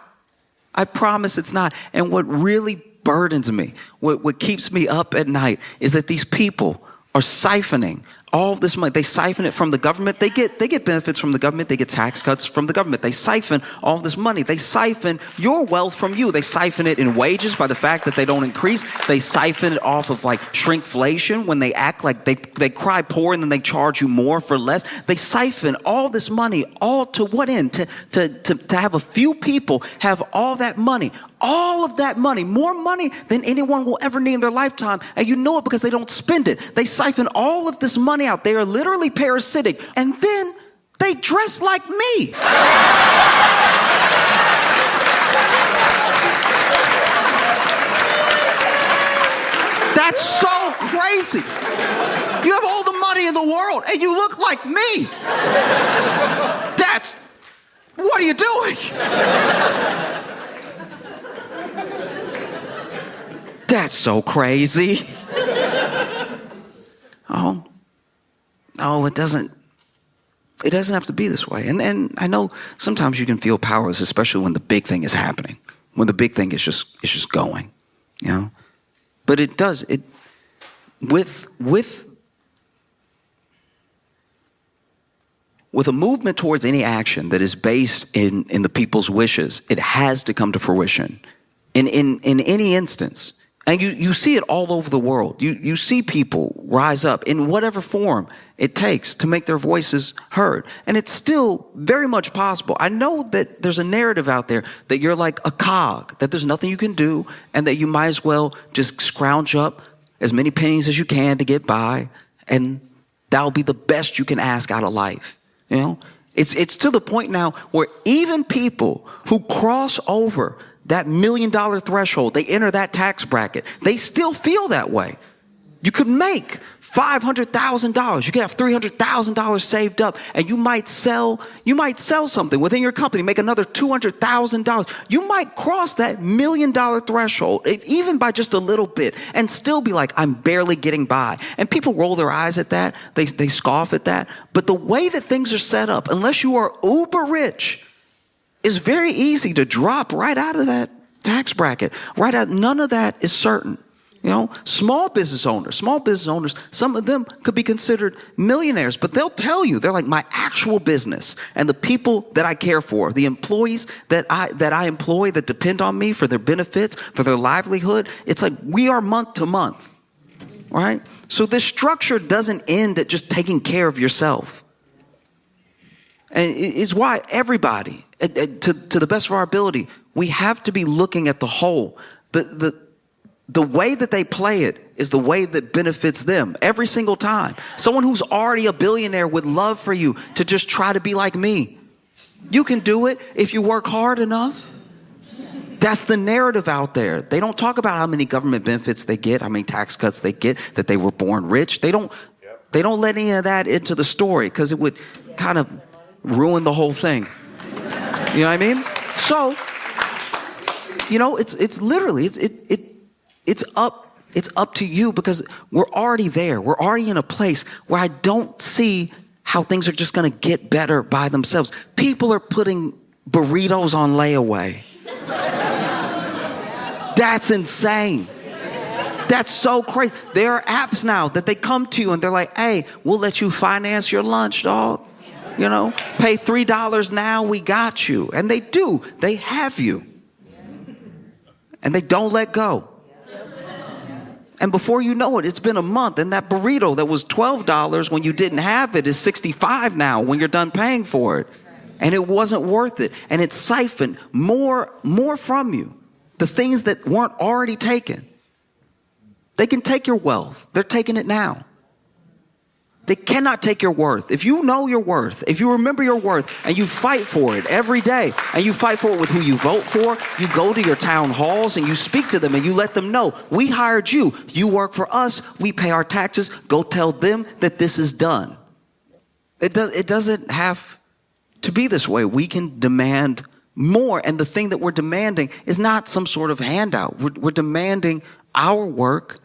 I promise it's not. And what really burdens me, what keeps me up at night is that these people are siphoning all this money. They siphon it from the government. They get benefits from the government. They get tax cuts from the government. They siphon all this money. They siphon your wealth from you. They siphon it in wages by the fact that they don't increase. They siphon it off of like shrinkflation when they act like they cry poor and then they charge you more for less. They siphon all this money, all to what end? To have a few people have all that money. All of that money, more money than anyone will ever need in their lifetime. And you know it because they don't spend it. They siphon all of this money out. They are literally parasitic. And then they dress like me. That's so crazy. You have all the money in the world and you look like me. What are you doing? That's so crazy. Oh, it doesn't have to be this way. And I know sometimes you can feel powerless, especially when the big thing is happening, when the big thing is just going, you know. But it does with a movement towards any action that is based in the people's wishes, it has to come to fruition in any instance. And you see it all over the world. You see people rise up in whatever form it takes to make their voices heard. And it's still very much possible. I know that there's a narrative out there that you're like a cog, that there's nothing you can do, and that you might as well just scrounge up as many pennies as you can to get by, and that'll be the best you can ask out of life. You know? It's to the point now where even people who cross over that $1 million threshold, they enter that tax bracket, they still feel that way. You could make $500,000. You could have $300,000 saved up, and you might sell something within your company, make another $200,000. You might cross that $1 million threshold, even by just a little bit, and still be like, I'm barely getting by. And people roll their eyes at that. They scoff at that. But the way that things are set up, unless you are uber rich, it's very easy to drop right out of that tax bracket. None of that is certain. You know, small business owners, some of them could be considered millionaires, but they'll tell you, they're like, my actual business and the people that I care for, the employees that I employ that depend on me for their benefits, for their livelihood. It's like we are month to month, right? So this structure doesn't end at just taking care of yourself. And it's why everybody, to the best of our ability, We have to be looking at the whole. The way that they play it is the way that benefits them every single time. Someone who's already a billionaire would love for you to just try to be like me. You can do it if you work hard enough. That's the narrative out there. They don't talk about how many government benefits they get, how many tax cuts they get, that they were born rich. They don't let any of that into the story because it would kind of ruin the whole thing. You know what I mean? So, you know, it's literally it's up to you because we're already there. We're already in a place where I don't see how things are just going to get better by themselves. People are putting burritos on layaway. That's insane. That's so crazy. There are apps now that they come to you and they're like, hey, we'll let you finance your lunch, dog. You know, pay $3 now, we got you. And they do. They have you. And they don't let go. And before you know it, it's been a month, and that burrito that was $12 when you didn't have it is $65 now when you're done paying for it. And it wasn't worth it. And it siphoned more from you. The things that weren't already taken. They can take your wealth. They're taking it now. They cannot take your worth. If you know your worth, if you remember your worth and you fight for it every day and you fight for it with who you vote for, you go to your town halls and you speak to them and you let them know, we hired you. You work for us. We pay our taxes. Go tell them that this is done. It doesn't have to be this way. We can demand more. And the thing that we're demanding is not some sort of handout. We're demanding our work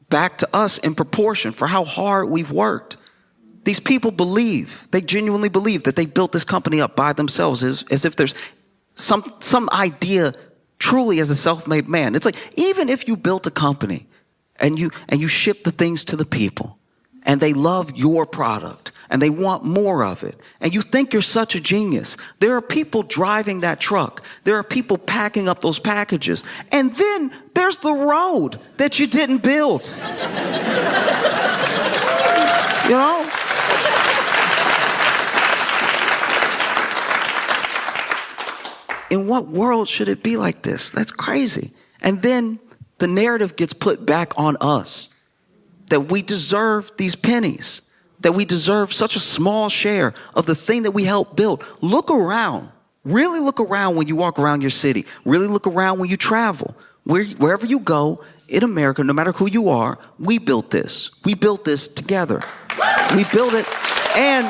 back to us in proportion for how hard we've worked. These people believe, they genuinely believe that they built this company up by themselves as if there's some idea truly as a self-made man. It's like, even if you built a company and you ship the things to the people and they love your product and they want more of it, and you think you're such a genius, there are people driving that truck. There are people packing up those packages. And then there's the road that you didn't build. You know? In what world should it be like this? That's crazy. And then the narrative gets put back on us that we deserve these pennies, that we deserve such a small share of the thing that we helped build. Look around. Really look around when you walk around your city. Really look around when you travel. Wherever you go in America, no matter who you are, we built this. We built this together. We built it. And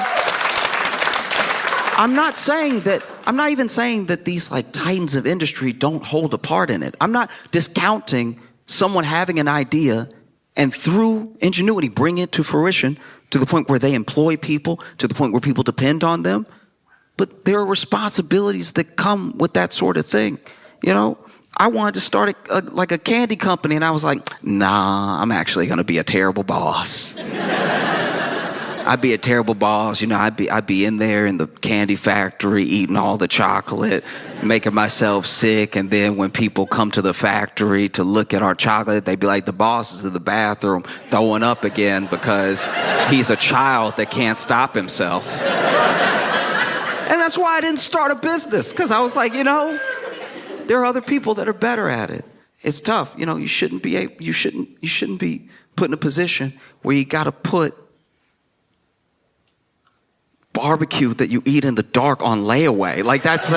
I'm not even saying that these like titans of industry don't hold a part in it. I'm not discounting someone having an idea and through ingenuity bring it to fruition to the point where they employ people, to the point where people depend on them. But there are responsibilities that come with that sort of thing. You know, I wanted to start a candy company, and I was like, nah, I'm actually going to be a terrible boss. I'd be a terrible boss. You know, I'd be in there in the candy factory eating all the chocolate, making myself sick. And then when people come to the factory to look at our chocolate, they'd be like, the boss is in the bathroom throwing up again because he's a child that can't stop himself. And that's why I didn't start a business, because I was like, you know, there are other people that are better at it. It's tough. You know, you shouldn't be put in a position where you got to put barbecue that you eat in the dark on layaway. Like that's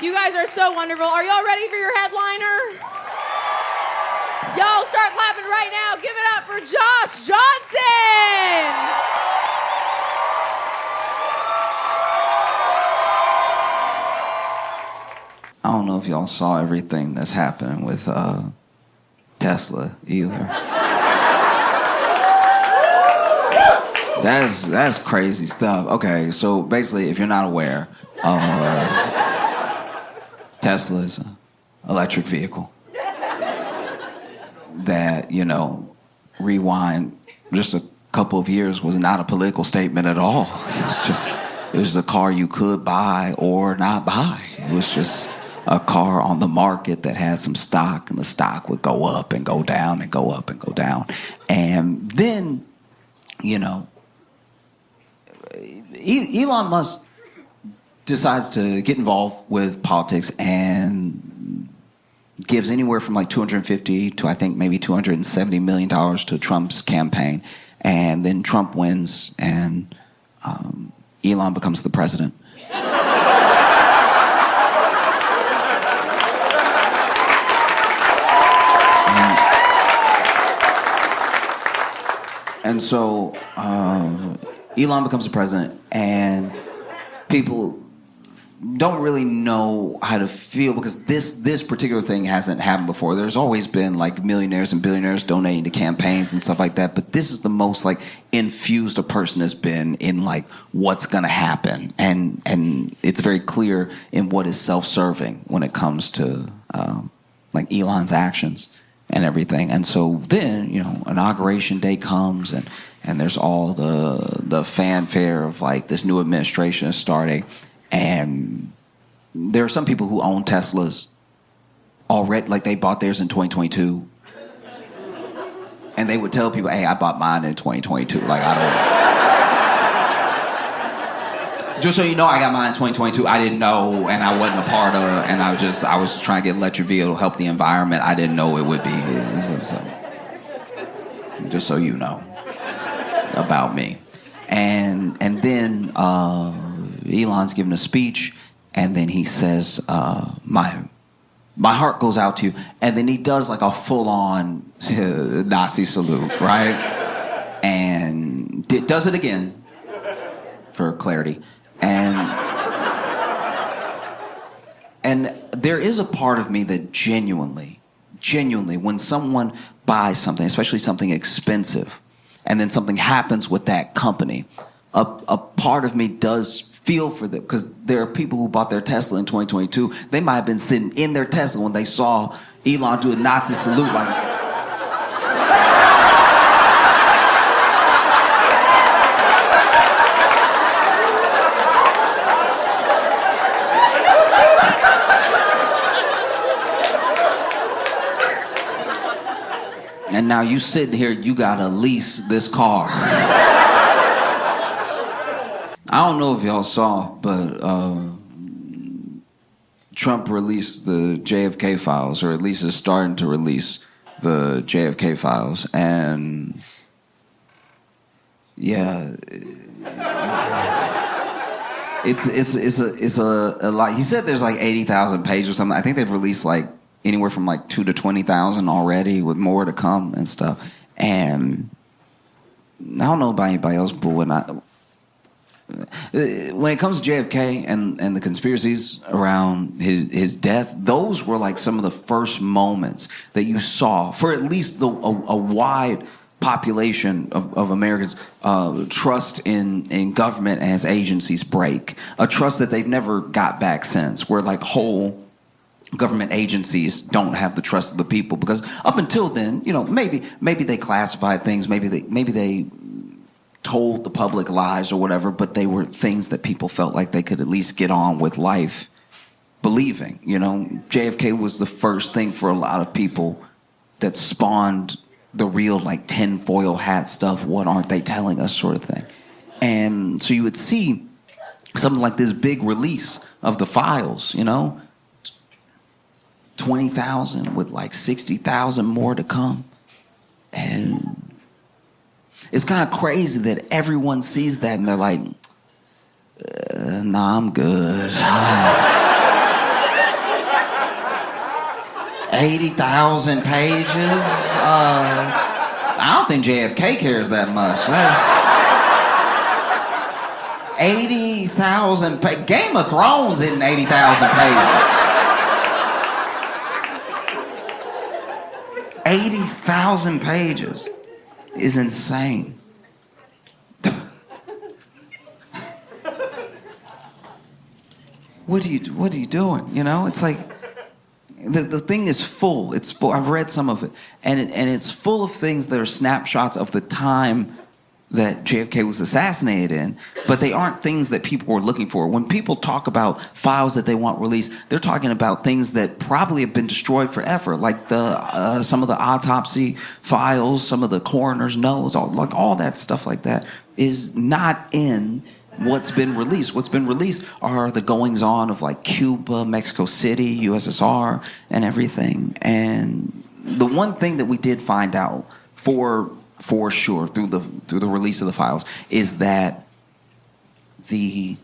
You guys are so wonderful. Are y'all ready for your headliner? Y'all start clapping right now. Give it up for Josh Johnson. I don't know if y'all saw everything that's happening with Tesla either. That's crazy stuff. Okay, so basically, if you're not aware, Tesla is an electric vehicle that, you know, rewind just a couple of years was not a political statement at all. It was a car you could buy or not buy. It was just a car on the market that had some stock, and the stock would go up and go down and go up and go down. And then, you know, Elon Musk decides to get involved with politics and gives anywhere from like 250 to I think maybe $270 million to Trump's campaign. And then Trump wins and Elon becomes the president. And so Elon becomes the president, and people don't really know how to feel because this particular thing hasn't happened before. There's always been like millionaires and billionaires donating to campaigns and stuff like that, but this is the most like infused a person has been in like what's gonna happen, and it's very clear in what is self-serving when it comes to like Elon's actions and everything. And so then, you know, inauguration day comes and there's all the fanfare of like this new administration is starting. And there are some people who own Teslas already, like they bought theirs in 2022. And they would tell people, hey, I bought mine in 2022. Like, I don't... Just so you know, I got mine in 2022. I didn't know, and I wasn't a part of it. And I was trying to get electric vehicle to help the environment. I didn't know it would be. So, just so you know about me. And then Elon's giving a speech, and then he says, my heart goes out to you. And then he does like a full-on Nazi salute, right? And does it again, for clarity. And there is a part of me that genuinely, when someone buys something, especially something expensive, and then something happens with that company, a part of me does feel for them, because there are people who bought their Tesla in 2022. They might have been sitting in their Tesla when they saw Elon do a Nazi salute like... And now you sitting here, you gotta lease this car. I don't know if y'all saw, but Trump released the JFK files, or at least is starting to release the JFK files, and yeah, it's a lot. He said there's like 80,000 pages or something. I think they've released like anywhere from like 2 to 20,000 already, with more to come and stuff. And I don't know about anybody else, but when it comes to JFK and the conspiracies around his death, those were like some of the first moments that you saw, for at least a wide population of Americans, trust in government and its agencies break. A trust that they've never got back since, where like whole government agencies don't have the trust of the people, because up until then, you know, maybe they classified things, maybe they told the public lies or whatever, but they were things that people felt like they could at least get on with life believing. You know, JFK was the first thing for a lot of people that spawned the real like tinfoil hat stuff, what aren't they telling us sort of thing. And so you would see something like this big release of the files, you know, 20,000 with like 60,000 more to come. And it's kind of crazy that everyone sees that and they're like, nah, I'm good. 80,000 pages? I don't think JFK cares that much. That's 80,000 pages. Game of Thrones isn't 80,000 pages. 80,000 pages is insane. What are you doing? You know, it's like the thing is full. It's full. I've read some of it, and it's full of things that are snapshots of the time that JFK was assassinated in, but they aren't things that people were looking for. When people talk about files that they want released, they're talking about things that probably have been destroyed forever, like the some of the autopsy files, some of the coroner's notes, all that stuff like that is not in what's been released. What's been released are the goings on of like Cuba, Mexico City, USSR, and everything. And the one thing that we did find out for sure through the release of the files is that the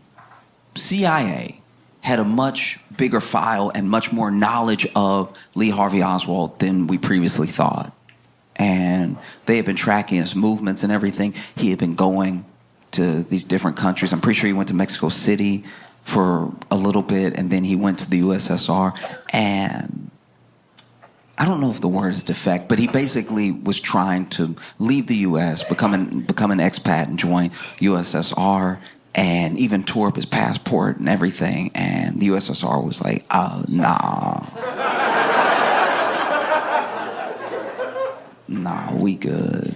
CIA had a much bigger file and much more knowledge of Lee Harvey Oswald than we previously thought. And they had been tracking his movements and everything. He had been going to these different countries. I'm pretty sure he went to Mexico City for a little bit, and then he went to the USSR. And I don't know if the word is defect, but he basically was trying to leave the U.S., become an expat and join USSR, and even tore up his passport and everything. And the USSR was like, oh, nah. Nah, we good.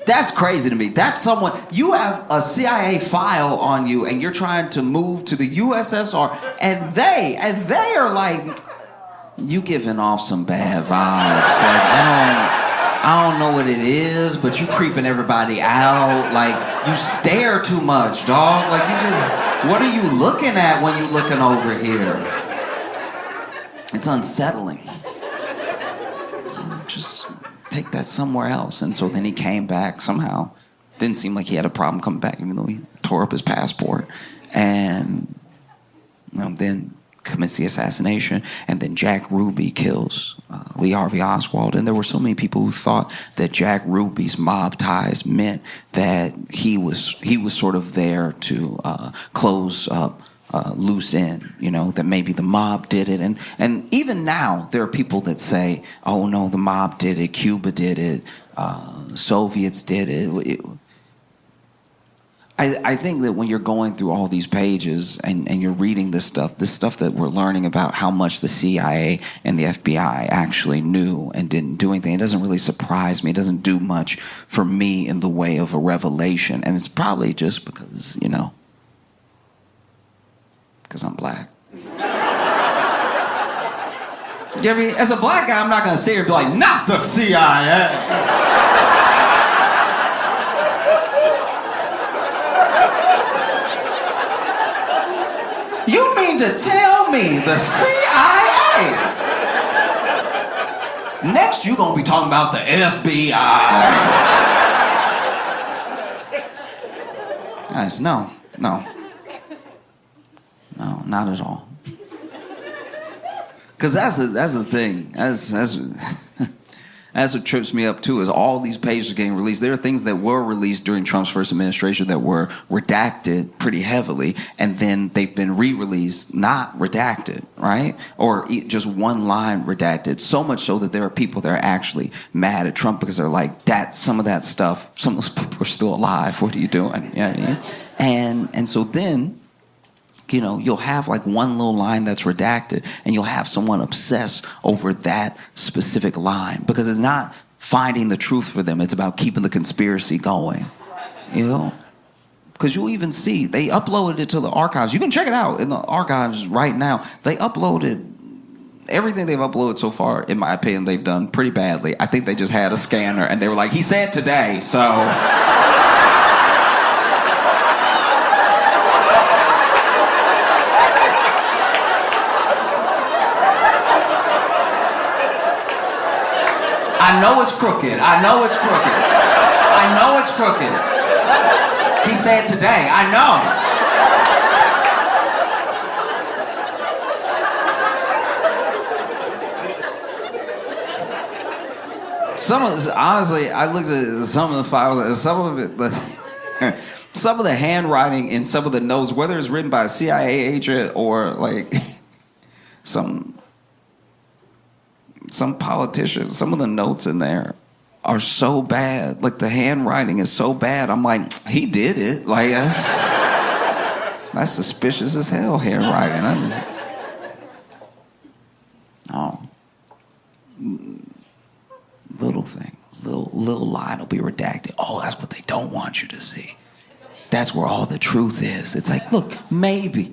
That's crazy to me. That's someone, you have a CIA file on you and you're trying to move to the USSR, and they are like, you giving off some bad vibes. Like, I don't know what it is, but you creeping everybody out. Like, you stare too much, dog. Like, what are you looking at when you looking over here? It's unsettling. Just take that somewhere else. And so then he came back somehow. Didn't seem like he had a problem coming back, even though he tore up his passport. And then commits the assassination, and then Jack Ruby kills Lee Harvey Oswald. And there were so many people who thought that Jack Ruby's mob ties meant that he was sort of there to close up loose end, that maybe the mob did it. And even now, there are people that say, oh no, the mob did it, Cuba did it, the Soviets did it. I think that when you're going through all these pages and you're reading this stuff that we're learning about how much the CIA and the FBI actually knew and didn't do anything, it doesn't really surprise me. It doesn't do much for me in the way of a revelation. And it's probably just because, because I'm black. You know, as a black guy, I'm not going to sit here and be like, not the CIA. You mean to tell me the CIA? Next, you're going to be talking about the FBI. Guys, no, not at all. Because that's the thing. That's what trips me up too, is all these pages are getting released. There are things that were released during Trump's first administration that were redacted pretty heavily, and then they've been re-released, not redacted, right? Or just one line redacted. So much so that there are people that are actually mad at Trump because they're like, some of that stuff, some of those people are still alive. What are you doing? You know what I mean? And so then, you'll have like one little line that's redacted, and you'll have someone obsess over that specific line because it's not finding the truth for them. It's about keeping the conspiracy going, Because you'll even see, they uploaded it to the archives. You can check it out in the archives right now. They uploaded everything they've uploaded so far, in my opinion, they've done pretty badly. I think they just had a scanner, and they were like, he said today, so... I know it's crooked. He said today. I know. Honestly, I looked at some of the files, some of the handwriting in some of the notes, whether it's written by a CIA agent or like some politician, some of the notes in there are so bad. Like, the handwriting is so bad. I'm like, he did it. Like, that's suspicious as hell, handwriting. Little things. Little little line will be redacted. Oh, that's what they don't want you to see. That's where all the truth is. It's like, look, maybe.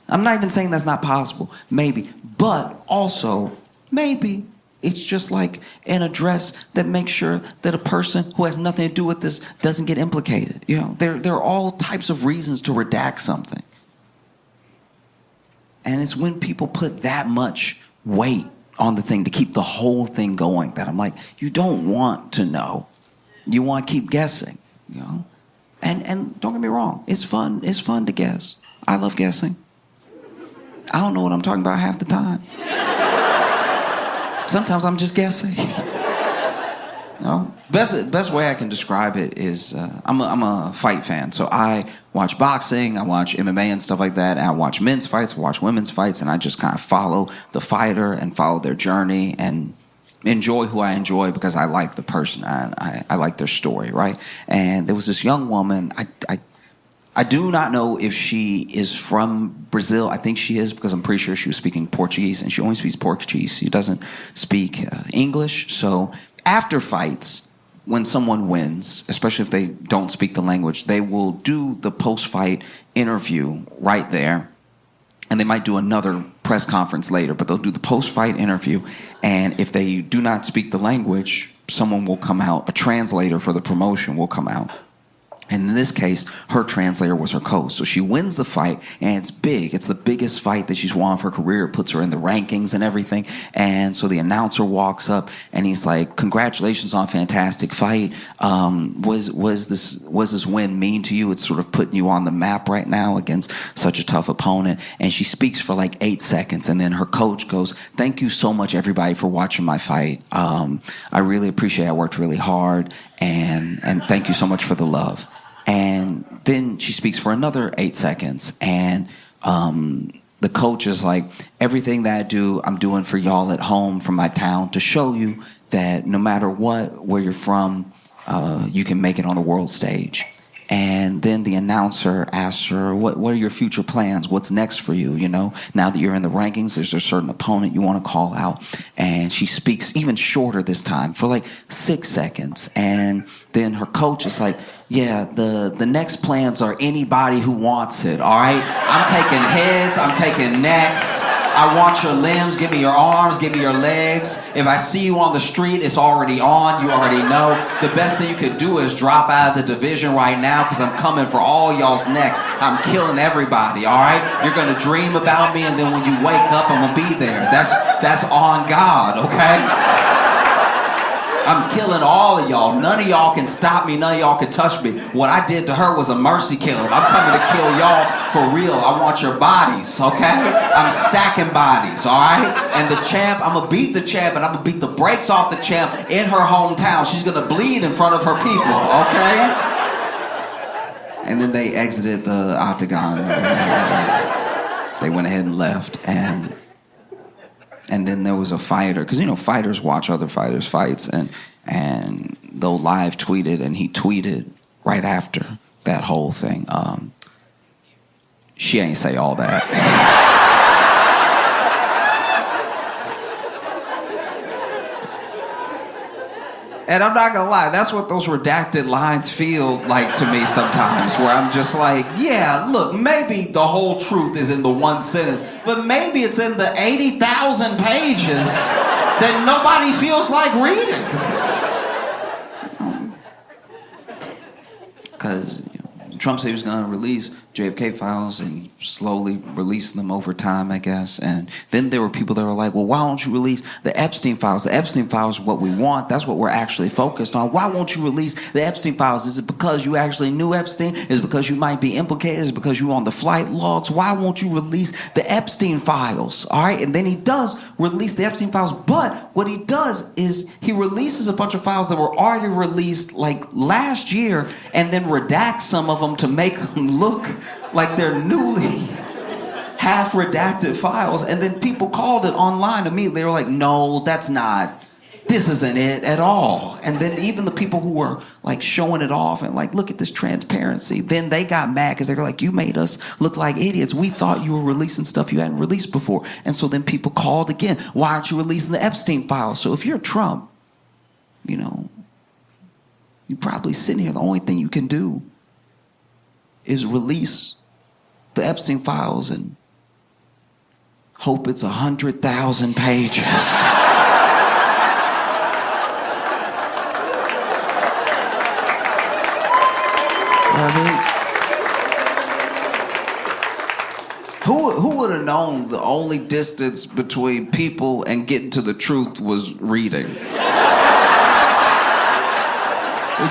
I'm not even saying that's not possible. Maybe. But also, maybe it's just like an address that makes sure that a person who has nothing to do with this doesn't get implicated. You know, there are all types of reasons to redact something. And it's when people put that much weight on the thing to keep the whole thing going that I'm like, you don't want to know. You want to keep guessing, you know? And don't get me wrong, it's fun to guess. I love guessing. I don't know what I'm talking about half the time. Sometimes I'm just guessing. You know? Best way I can describe it is I'm a fight fan, so I watch boxing, I watch MMA and stuff like that, and I watch men's fights, I watch women's fights, and I just kind of follow the fighter and follow their journey and enjoy who I enjoy because I like the person, I like their story, right? And there was this young woman, I do not know if she is from Brazil. I think she is because I'm pretty sure she was speaking Portuguese, and she only speaks Portuguese. She doesn't speak English. So after fights, when someone wins, especially if they don't speak the language, they will do the post-fight interview right there. And they might do another press conference later, but they'll do the post-fight interview. And if they do not speak the language, someone will come out, a translator for the promotion will come out. And in this case, her translator was her coach. So she wins the fight, and it's big. It's the biggest fight that she's won of her career. It puts her in the rankings and everything. And so the announcer walks up, and he's like, "Congratulations on a fantastic fight. Was this win mean to you? It's sort of putting you on the map right now against such a tough opponent." And she speaks for like 8 seconds, and then her coach goes, "Thank you so much, everybody, for watching my fight. I really appreciate it. I worked really hard, and thank you so much for the love." And then she speaks for another 8 seconds, and the coach is like, "Everything that I do, I'm doing for y'all at home, from my town, to show you that no matter what, where you're from, you can make it on the world stage." And then the announcer asks her, what are your future plans? What's next for you? You know, now that you're in the rankings, there's a certain opponent you want to call out. And she speaks even shorter this time for like 6 seconds. And then her coach is like, "Yeah, the next plans are anybody who wants it, all right? I'm taking heads, I'm taking necks. I want your limbs, give me your arms, give me your legs. If I see you on the street, it's already on, you already know. The best thing you could do is drop out of the division right now because I'm coming for all y'all's necks. I'm killing everybody, all right? You're gonna dream about me, and then when you wake up, I'm gonna be there. That's on God, okay? I'm killing all of y'all. None of y'all can stop me. None of y'all can touch me. What I did to her was a mercy killing. I'm coming to kill y'all for real. I want your bodies, okay? I'm stacking bodies, all right? And the champ, I'm going to beat the champ, and I'm going to beat the brakes off the champ in her hometown. She's going to bleed in front of her people, okay?" And then they exited the octagon. They went ahead and left, and then there was a fighter, because, you know, fighters watch other fighters' fights, and they'll live tweet it, and he tweeted right after that whole thing. She ain't say all that. And I'm not gonna lie, that's what those redacted lines feel like to me sometimes, where I'm just like, yeah, look, maybe the whole truth is in the one sentence, but maybe it's in the 80,000 pages that nobody feels like reading. Because Trump said he was gonna release JFK files, and he slowly released them over time, I guess. And then there were people that were like, "Well, why don't you release the Epstein files? The Epstein files are what we want. That's what we're actually focused on. Why won't you release the Epstein files? Is it because you actually knew Epstein? Is it because you might be implicated? Is it because you were on the flight logs? Why won't you release the Epstein files?" All right, and then he does release the Epstein files, but what he does is he releases a bunch of files that were already released like last year, and then redacts some of them to make them look like they're newly half redacted files. And then people called it online immediately. They were like, "No, this isn't it at all." And then even the people who were like showing it off and like, "Look at this transparency," then they got mad because they were like, "You made us look like idiots. We thought you were releasing stuff you hadn't released before." And so then people called again, "Why aren't you releasing the Epstein files?" So if you're Trump, you know, You're probably sitting here, the only thing you can do is release the Epstein files and hope it's 100,000 pages. Who would have known the only distance between people and getting to the truth was reading? You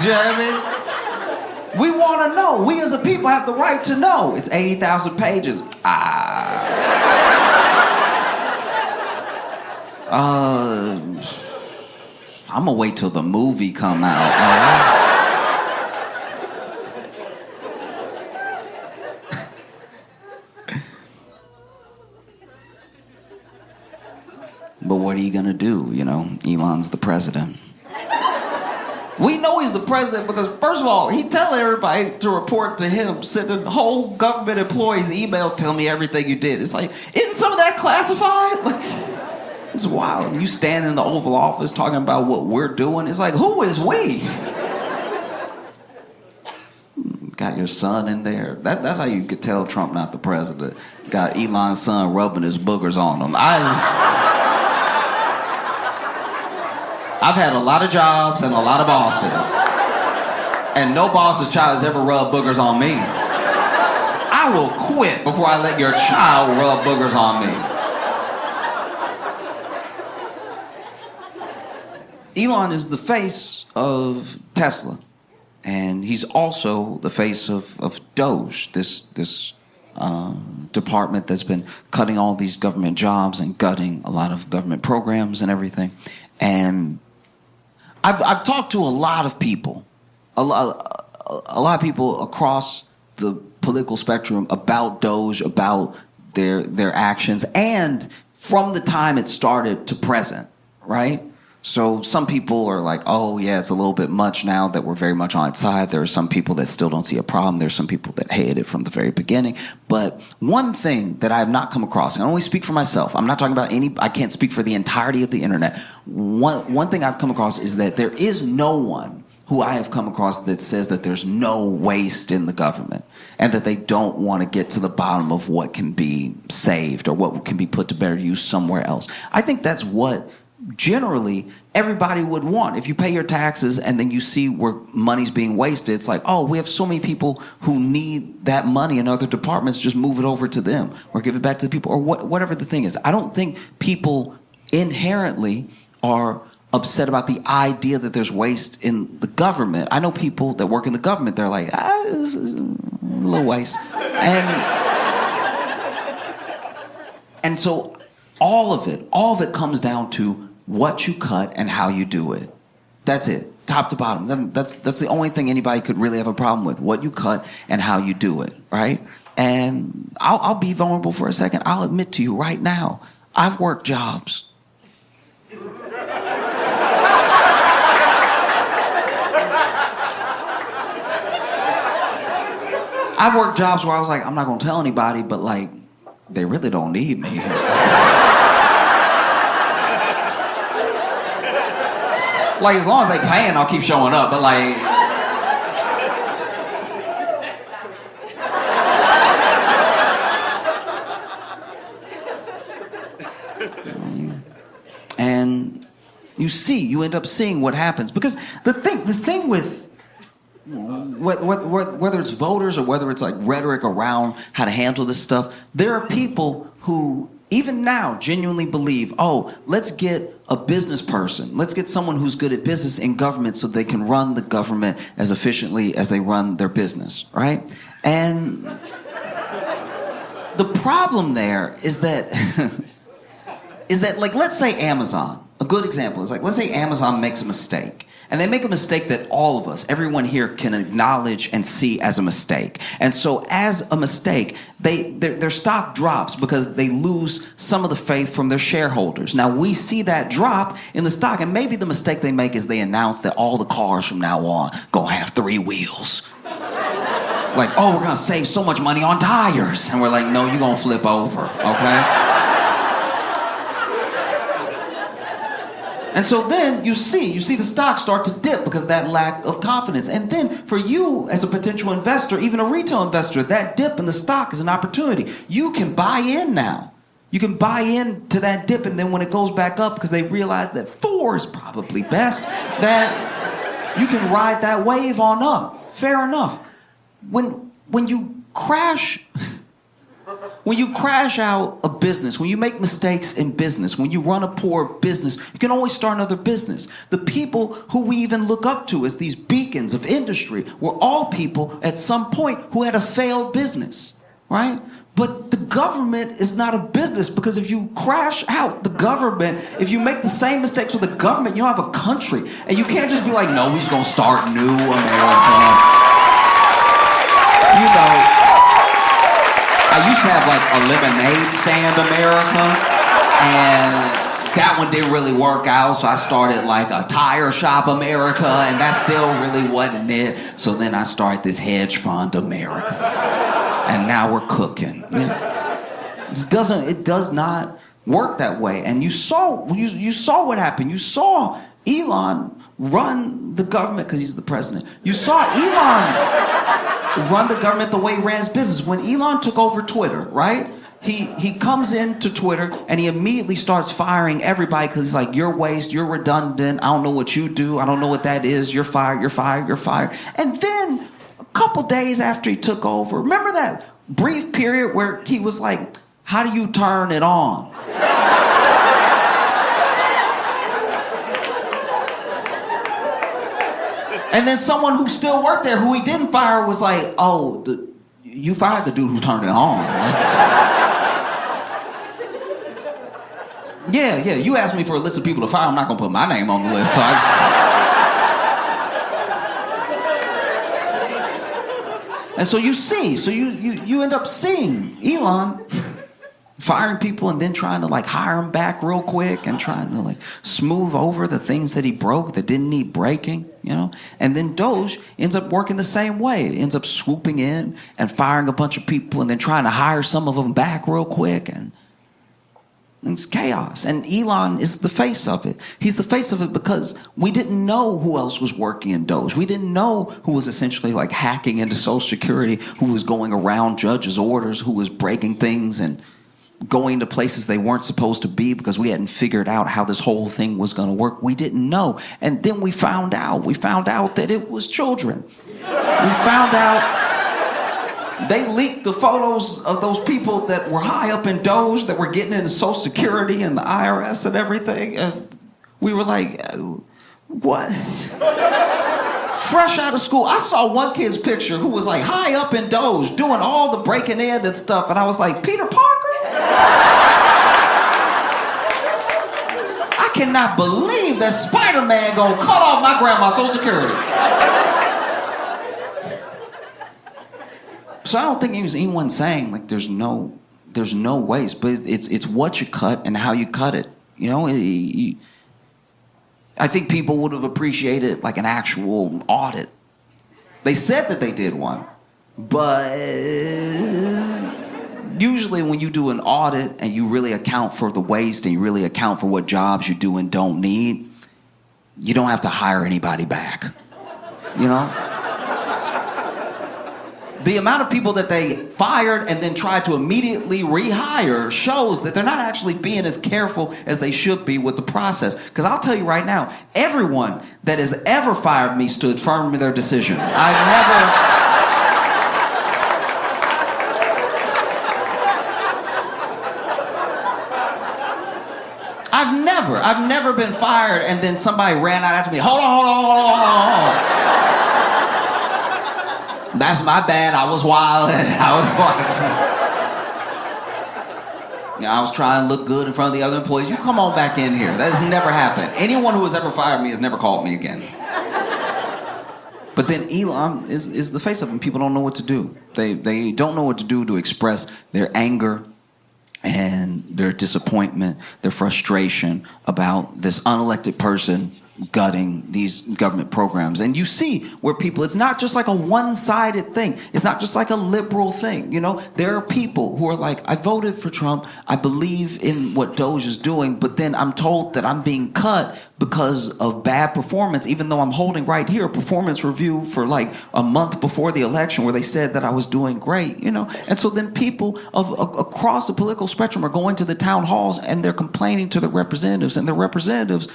know what I mean? We want to know. We as a people have the right to know. It's 80,000 pages. I'm gonna wait till the movie come out. All right? But what are you gonna do? You know, Elon's the president. We know he's the president because, first of all, he tell everybody to report to him, sending whole government employees emails telling me everything you did. It's like, isn't some of that classified? Like, it's wild. You stand in the Oval Office talking about what we're doing. It's like, who is we? Got your son in there. That's how you could tell Trump not the president. Got Elon's son rubbing his boogers on him. I've had a lot of jobs and a lot of bosses. And no boss's child has ever rubbed boogers on me. I will quit before I let your child rub boogers on me. Elon is the face of Tesla. And he's also the face of Doge, this department that's been cutting all these government jobs and gutting a lot of government programs and everything. And I've talked to a lot of people, a lot of people across the political spectrum about Doge, about their actions, and from the time it started to present, right? So some people are like, oh yeah, it's a little bit much now that we're very much on its side. There are some people that still don't see a problem. There's some people that hate it from the very beginning. But one thing that I have not come across, and I only speak for myself, I'm not talking about I can't speak for the entirety of the internet. One thing I've come across is that there is no one who I have come across that says that there's no waste in the government and that they don't want to get to the bottom of what can be saved or what can be put to better use somewhere else. I think that's what generally everybody would want. If you pay your taxes and then you see where money's being wasted, it's like, oh, we have so many people who need that money in other departments, just move it over to them or give it back to the people or whatever the thing is. I don't think people inherently are upset about the idea that there's waste in the government. I know people that work in the government, they're like, this is a little waste. And so all of it comes down to what you cut and how you do it. That's it, top to bottom. That's the only thing anybody could really have a problem with, what you cut and how you do it, right? And I'll be vulnerable for a second. I'll admit to you right now, I've worked jobs. I've worked jobs where I was like, I'm not gonna tell anybody, but like, they really don't need me. Like, as long as they paying, I'll keep showing up, but like... And you end up seeing what happens. Because the thing with... Whether it's voters or whether it's like rhetoric around how to handle this stuff, there are people who even now genuinely believe, oh, let's get a business person. Let's get someone who's good at business in government so they can run the government as efficiently as they run their business, right? And the problem there is that, like, let's say Amazon, a good example is like, let's say Amazon makes a mistake. And they make a mistake that all of us, everyone here, can acknowledge and see as a mistake. And so as a mistake, their stock drops because they lose some of the faith from their shareholders. Now, we see that drop in the stock, and maybe the mistake they make is they announce that all the cars from now on gonna have 3 wheels. Like, oh, we're gonna save so much money on tires. And we're like, no, you're gonna flip over, okay? And so then you see the stock start to dip because of that lack of confidence. And then for you as a potential investor, even a retail investor, that dip in the stock is an opportunity. You can buy in now. You can buy into that dip, and then when it goes back up, because they realize that 4 is probably best, that you can ride that wave on up. Fair enough. When you crash out a business, when you make mistakes in business, when you run a poor business, you can always start another business. The people who we even look up to as these beacons of industry were all people at some point who had a failed business, right? But the government is not a business, because if you crash out the government, if you make the same mistakes with the government, you don't have a country. And you can't just be like, no, we're just gonna start new America. You know, I used to have like a lemonade stand America, and that one didn't really work out, so I started like a tire shop America, and that still really wasn't it. So then I started this hedge fund America. And now we're cooking. It does not work that way. And you saw what happened. You saw Elon run the government because he's the president. You saw Elon run the government the way he ran his business. When Elon took over Twitter, right? He comes into Twitter and he immediately starts firing everybody because he's like, you're waste, you're redundant, I don't know what you do, I don't know what that is, you're fired, you're fired, you're fired. And then couple days after he took over, remember that brief period where he was like, how do you turn it on? And then someone who still worked there, who he didn't fire, was like, oh, you fired the dude who turned it on. Yeah, you asked me for a list of people to fire, I'm not gonna put my name on the list, so And so you end up seeing Elon firing people and then trying to like hire them back real quick and trying to like smooth over the things that he broke that didn't need breaking, you know? And then Doge ends up working the same way. It ends up swooping in and firing a bunch of people and then trying to hire some of them back real quick, and it's chaos. And Elon is the face of it. He's the face of it because we didn't know who else was working in Doge. We didn't know who was essentially like hacking into Social Security, who was going around judges' orders, who was breaking things and going to places they weren't supposed to be because we hadn't figured out how this whole thing was going to work. We didn't know. And then we found out that it was children. We found out they leaked the photos of those people that were high up in Doge that were getting into Social Security and the IRS and everything. And we were like, what? Fresh out of school, I saw one kid's picture who was like high up in Doge doing all the breaking in and stuff. And I was like, Peter Parker? I cannot believe that Spider-Man gonna cut off my grandma's Social Security. So I don't think anyone saying like there's no waste, but it's what you cut and how you cut it. You know, I think people would have appreciated like an actual audit. They said that they did one, but usually when you do an audit and you really account for the waste and you really account for what jobs you do and don't need, you don't have to hire anybody back. You know? The amount of people that they fired and then tried to immediately rehire shows that they're not actually being as careful as they should be with the process. Because I'll tell you right now, everyone that has ever fired me stood firm in their decision. I've never been fired and then somebody ran out after me. Hold on. That's my bad. I was wild. I was trying to look good in front of the other employees. You come on back in here. That has never happened. Anyone who has ever fired me has never called me again. But then Elon is the face of it. People don't know what to do. They don't know what to do to express their anger and their disappointment, their frustration about this unelected person gutting these government programs. And you see where people, it's not just like a one-sided thing. It's not just like a liberal thing. You know, there are people who are like, I voted for Trump. I believe in what Doge is doing, but then I'm told that I'm being cut because of bad performance, even though I'm holding right here a performance review for like a month before the election where they said that I was doing great, you know? And so then people across the political spectrum are going to the town halls and they're complaining to the representatives, and the representatives,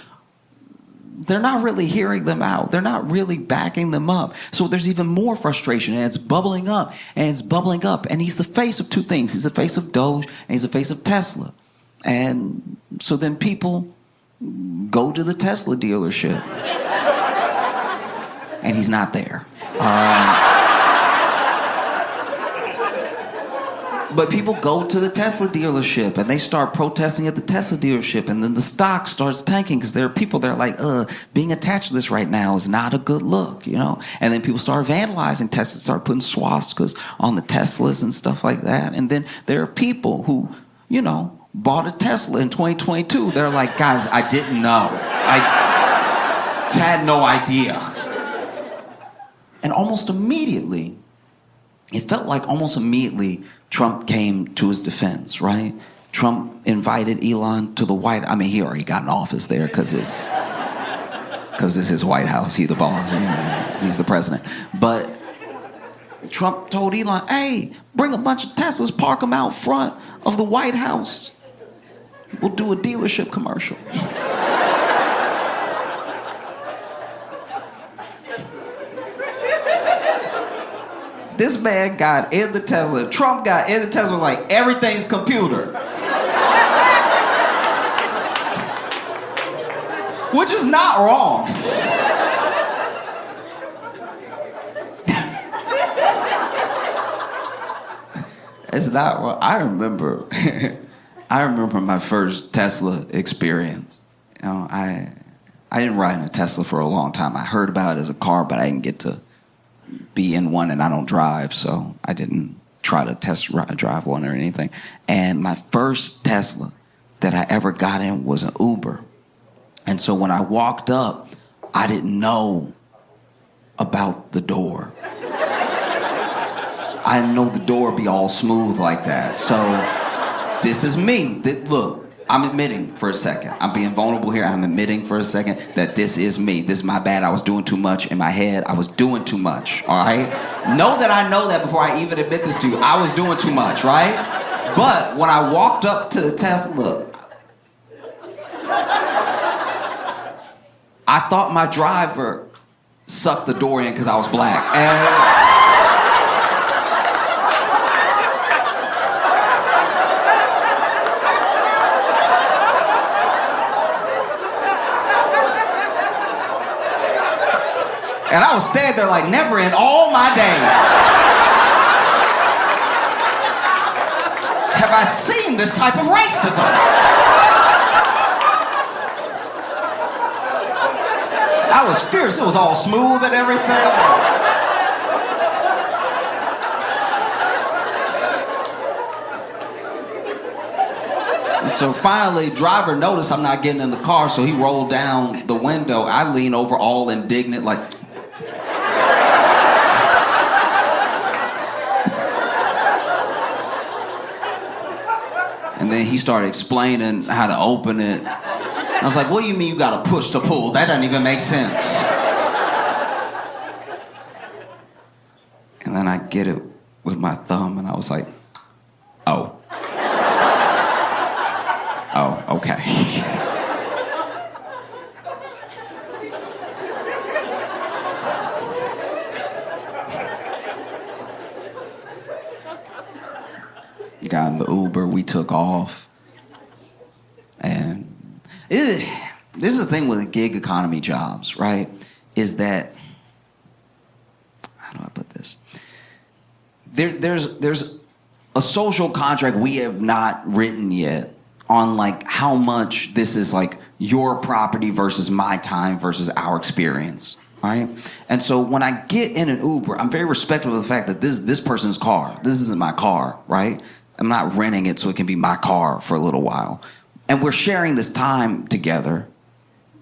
they're not really hearing them out. They're not really backing them up. So there's even more frustration, and it's bubbling up, and it's bubbling up. And he's the face of two things. He's the face of Doge, and he's the face of Tesla. And so then people go to the Tesla dealership, and he's not there. But people go to the Tesla dealership and they start protesting at the Tesla dealership, and then the stock starts tanking because there are people that are like, being attached to this right now is not a good look, you know? And then people start vandalizing Teslas, start putting swastikas on the Teslas and stuff like that. And then there are people who, you know, bought a Tesla in 2022. They're like, guys, I didn't know. I had no idea. And almost immediately, it felt like almost immediately Trump came to his defense, right? Trump invited Elon to the White House. I mean, he already got an office there because it's his White House. He's the boss. He's the president. But Trump told Elon, hey, bring a bunch of Teslas, park them out front of the White House. We'll do a dealership commercial. This man got in the Tesla. Trump got in the Tesla, was like, everything's computer. Which is not wrong. It's not wrong. I remember my first Tesla experience. You know, I didn't ride in a Tesla for a long time. I heard about it as a car, but I didn't get to be in one, and I don't drive, so I didn't try to drive one or anything. And my first Tesla that I ever got in was an Uber. And so when I walked up, I didn't know about the door. I didn't know the door would be all smooth like that. So this is me. Look, I'm admitting for a second. I'm being vulnerable here. I'm admitting for a second that this is me. This is my bad. I was doing too much in my head. I was doing too much, all right? Know that I know that before I even admit this to you. I was doing too much, right? But when I walked up to the Tesla, I thought my driver sucked the door in because I was black. And I was standing there like, never in all my days have I seen this type of racism. I was fierce. It was all smooth and everything. And so finally, driver noticed I'm not getting in the car, so he rolled down the window. I lean over all indignant like... And then he started explaining how to open it. I was like, what do you mean you gotta push to pull? That doesn't even make sense. And then I get it with my thumb, and I was like, oh. Oh, okay. Got in the Uber, we took off. And this is the thing with the gig economy jobs, right? Is that, how do I put this? There's a social contract we have not written yet on like how much this is like your property versus my time versus our experience, right? And so when I get in an Uber, I'm very respectful of the fact that this person's car. This isn't my car, right? I'm not renting it so it can be my car for a little while. And we're sharing this time together,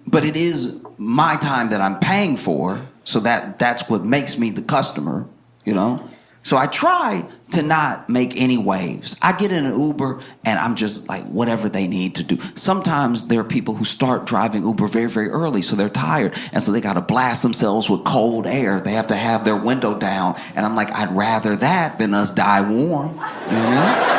but it is my time that I'm paying for, so that's what makes me the customer, you know? So I try to not make any waves. I get in an Uber and I'm just like whatever they need to do. Sometimes there are people who start driving Uber very, very early, so they're tired. And so they got to blast themselves with cold air. They have to have their window down. And I'm like, I'd rather that than us die warm. You know what I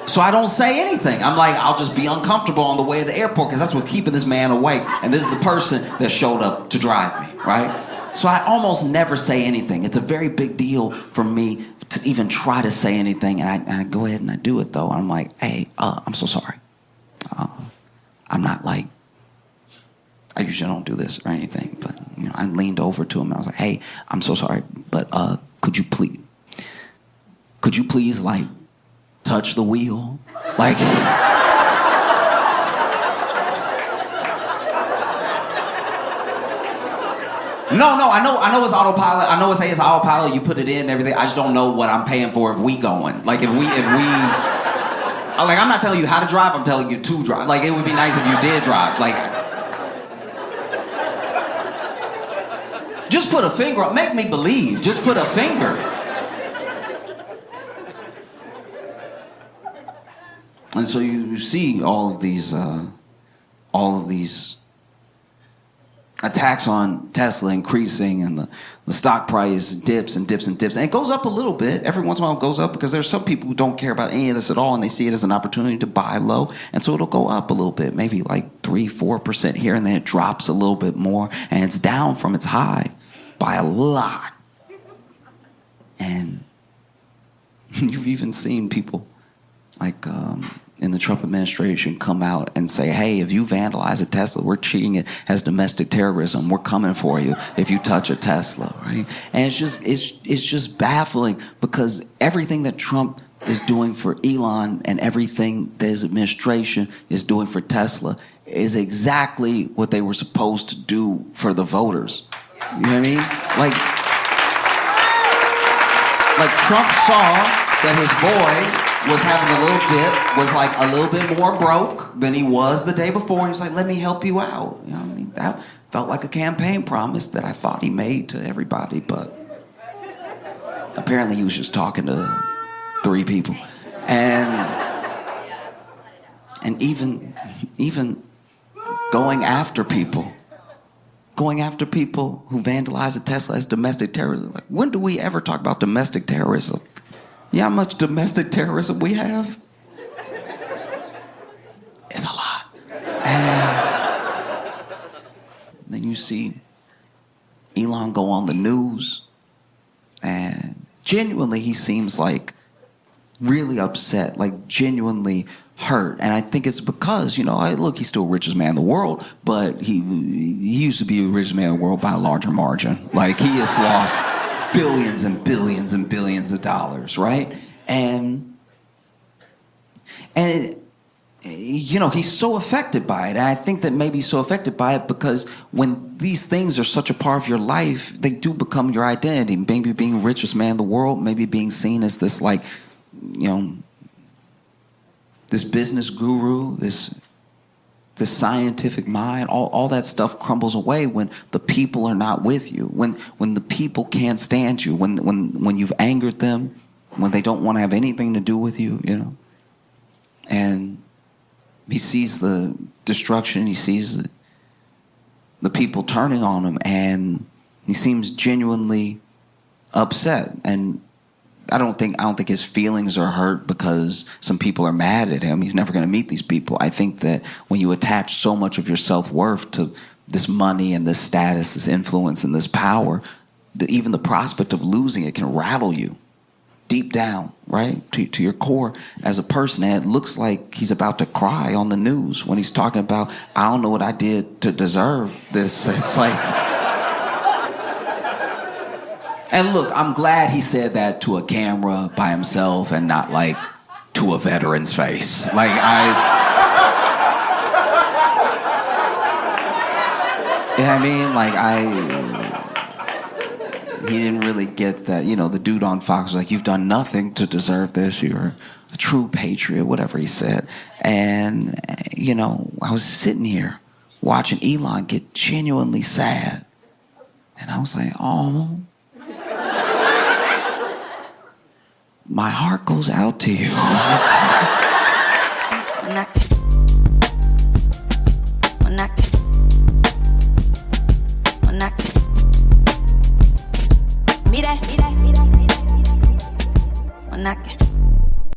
mean? So I don't say anything. I'm like, I'll just be uncomfortable on the way to the airport because that's what's keeping this man awake. And this is the person that showed up to drive me, right? So I almost never say anything. It's a very big deal for me to even try to say anything. And I go ahead and I do it, though. I'm like, hey, I'm so sorry. I'm not like, I usually don't do this or anything. But you know, I leaned over to him and I was like, hey, I'm so sorry. But could you please, like, touch the wheel? Like... No, I know it's autopilot. I know it's autopilot. You put it in and everything. I just don't know what I'm paying for if we going. Like if we, like I'm not telling you how to drive. I'm telling you to drive. Like it would be nice if you did drive. Like, just put a finger up. Make me believe. Just put a finger. And so you see all of these attacks on Tesla increasing, and the stock price dips and dips and dips. And it goes up a little bit. Every once in a while it goes up because there's some people who don't care about any of this at all, and they see it as an opportunity to buy low. And so it'll go up a little bit, maybe like 3-4% here, and then it drops a little bit more, and it's down from its high by a lot. And you've even seen people like in the Trump administration come out and say, hey, if you vandalize a Tesla, we're treating it as domestic terrorism. We're coming for you if you touch a Tesla, right? And it's just baffling because everything that Trump is doing for Elon and everything that his administration is doing for Tesla is exactly what they were supposed to do for the voters. You know what I mean? Like Trump saw that his boy was having a little dip, was like a little bit more broke than he was the day before. He was like, let me help you out. You know what I mean? That felt like a campaign promise that I thought he made to everybody, but apparently he was just talking to 3 people. And even going after people who vandalize a Tesla as domestic terrorism. Like, when do we ever talk about domestic terrorism? You know how much domestic terrorism we have? It's a lot. And then you see Elon go on the news, and genuinely he seems like really upset, like genuinely hurt. And I think it's because, you know, look, he's still the richest man in the world, but he used to be the richest man in the world by a larger margin. Like, he has lost billions and billions and billions of dollars, right? And you know, he's so affected by it. And I think that maybe he's so affected by it because when these things are such a part of your life, they do become your identity. Maybe being the richest man in the world, maybe being seen as this, like, you know, this business guru, this scientific mind, all that stuff crumbles away when the people are not with you, when the people can't stand you, when you've angered them, when they don't want to have anything to do with you, you know. And he sees the destruction, he sees the people turning on him, and he seems genuinely upset. And I don't think his feelings are hurt because some people are mad at him. He's never going to meet these people. I think that when you attach so much of your self-worth to this money and this status, this influence and this power, that even the prospect of losing it can rattle you deep down, right? To your core as a person. And it looks like he's about to cry on the news when he's talking about, I don't know what I did to deserve this. It's like... And look, I'm glad he said that to a camera by himself and not, like, to a veteran's face. Like, you know what I mean? Like, he didn't really get that. You know, the dude on Fox was like, "You've done nothing to deserve this. You're a true patriot," whatever he said. And, you know, I was sitting here watching Elon get genuinely sad. And I was like, oh, my heart goes out to you. Mira, mira, mira, mira, mira.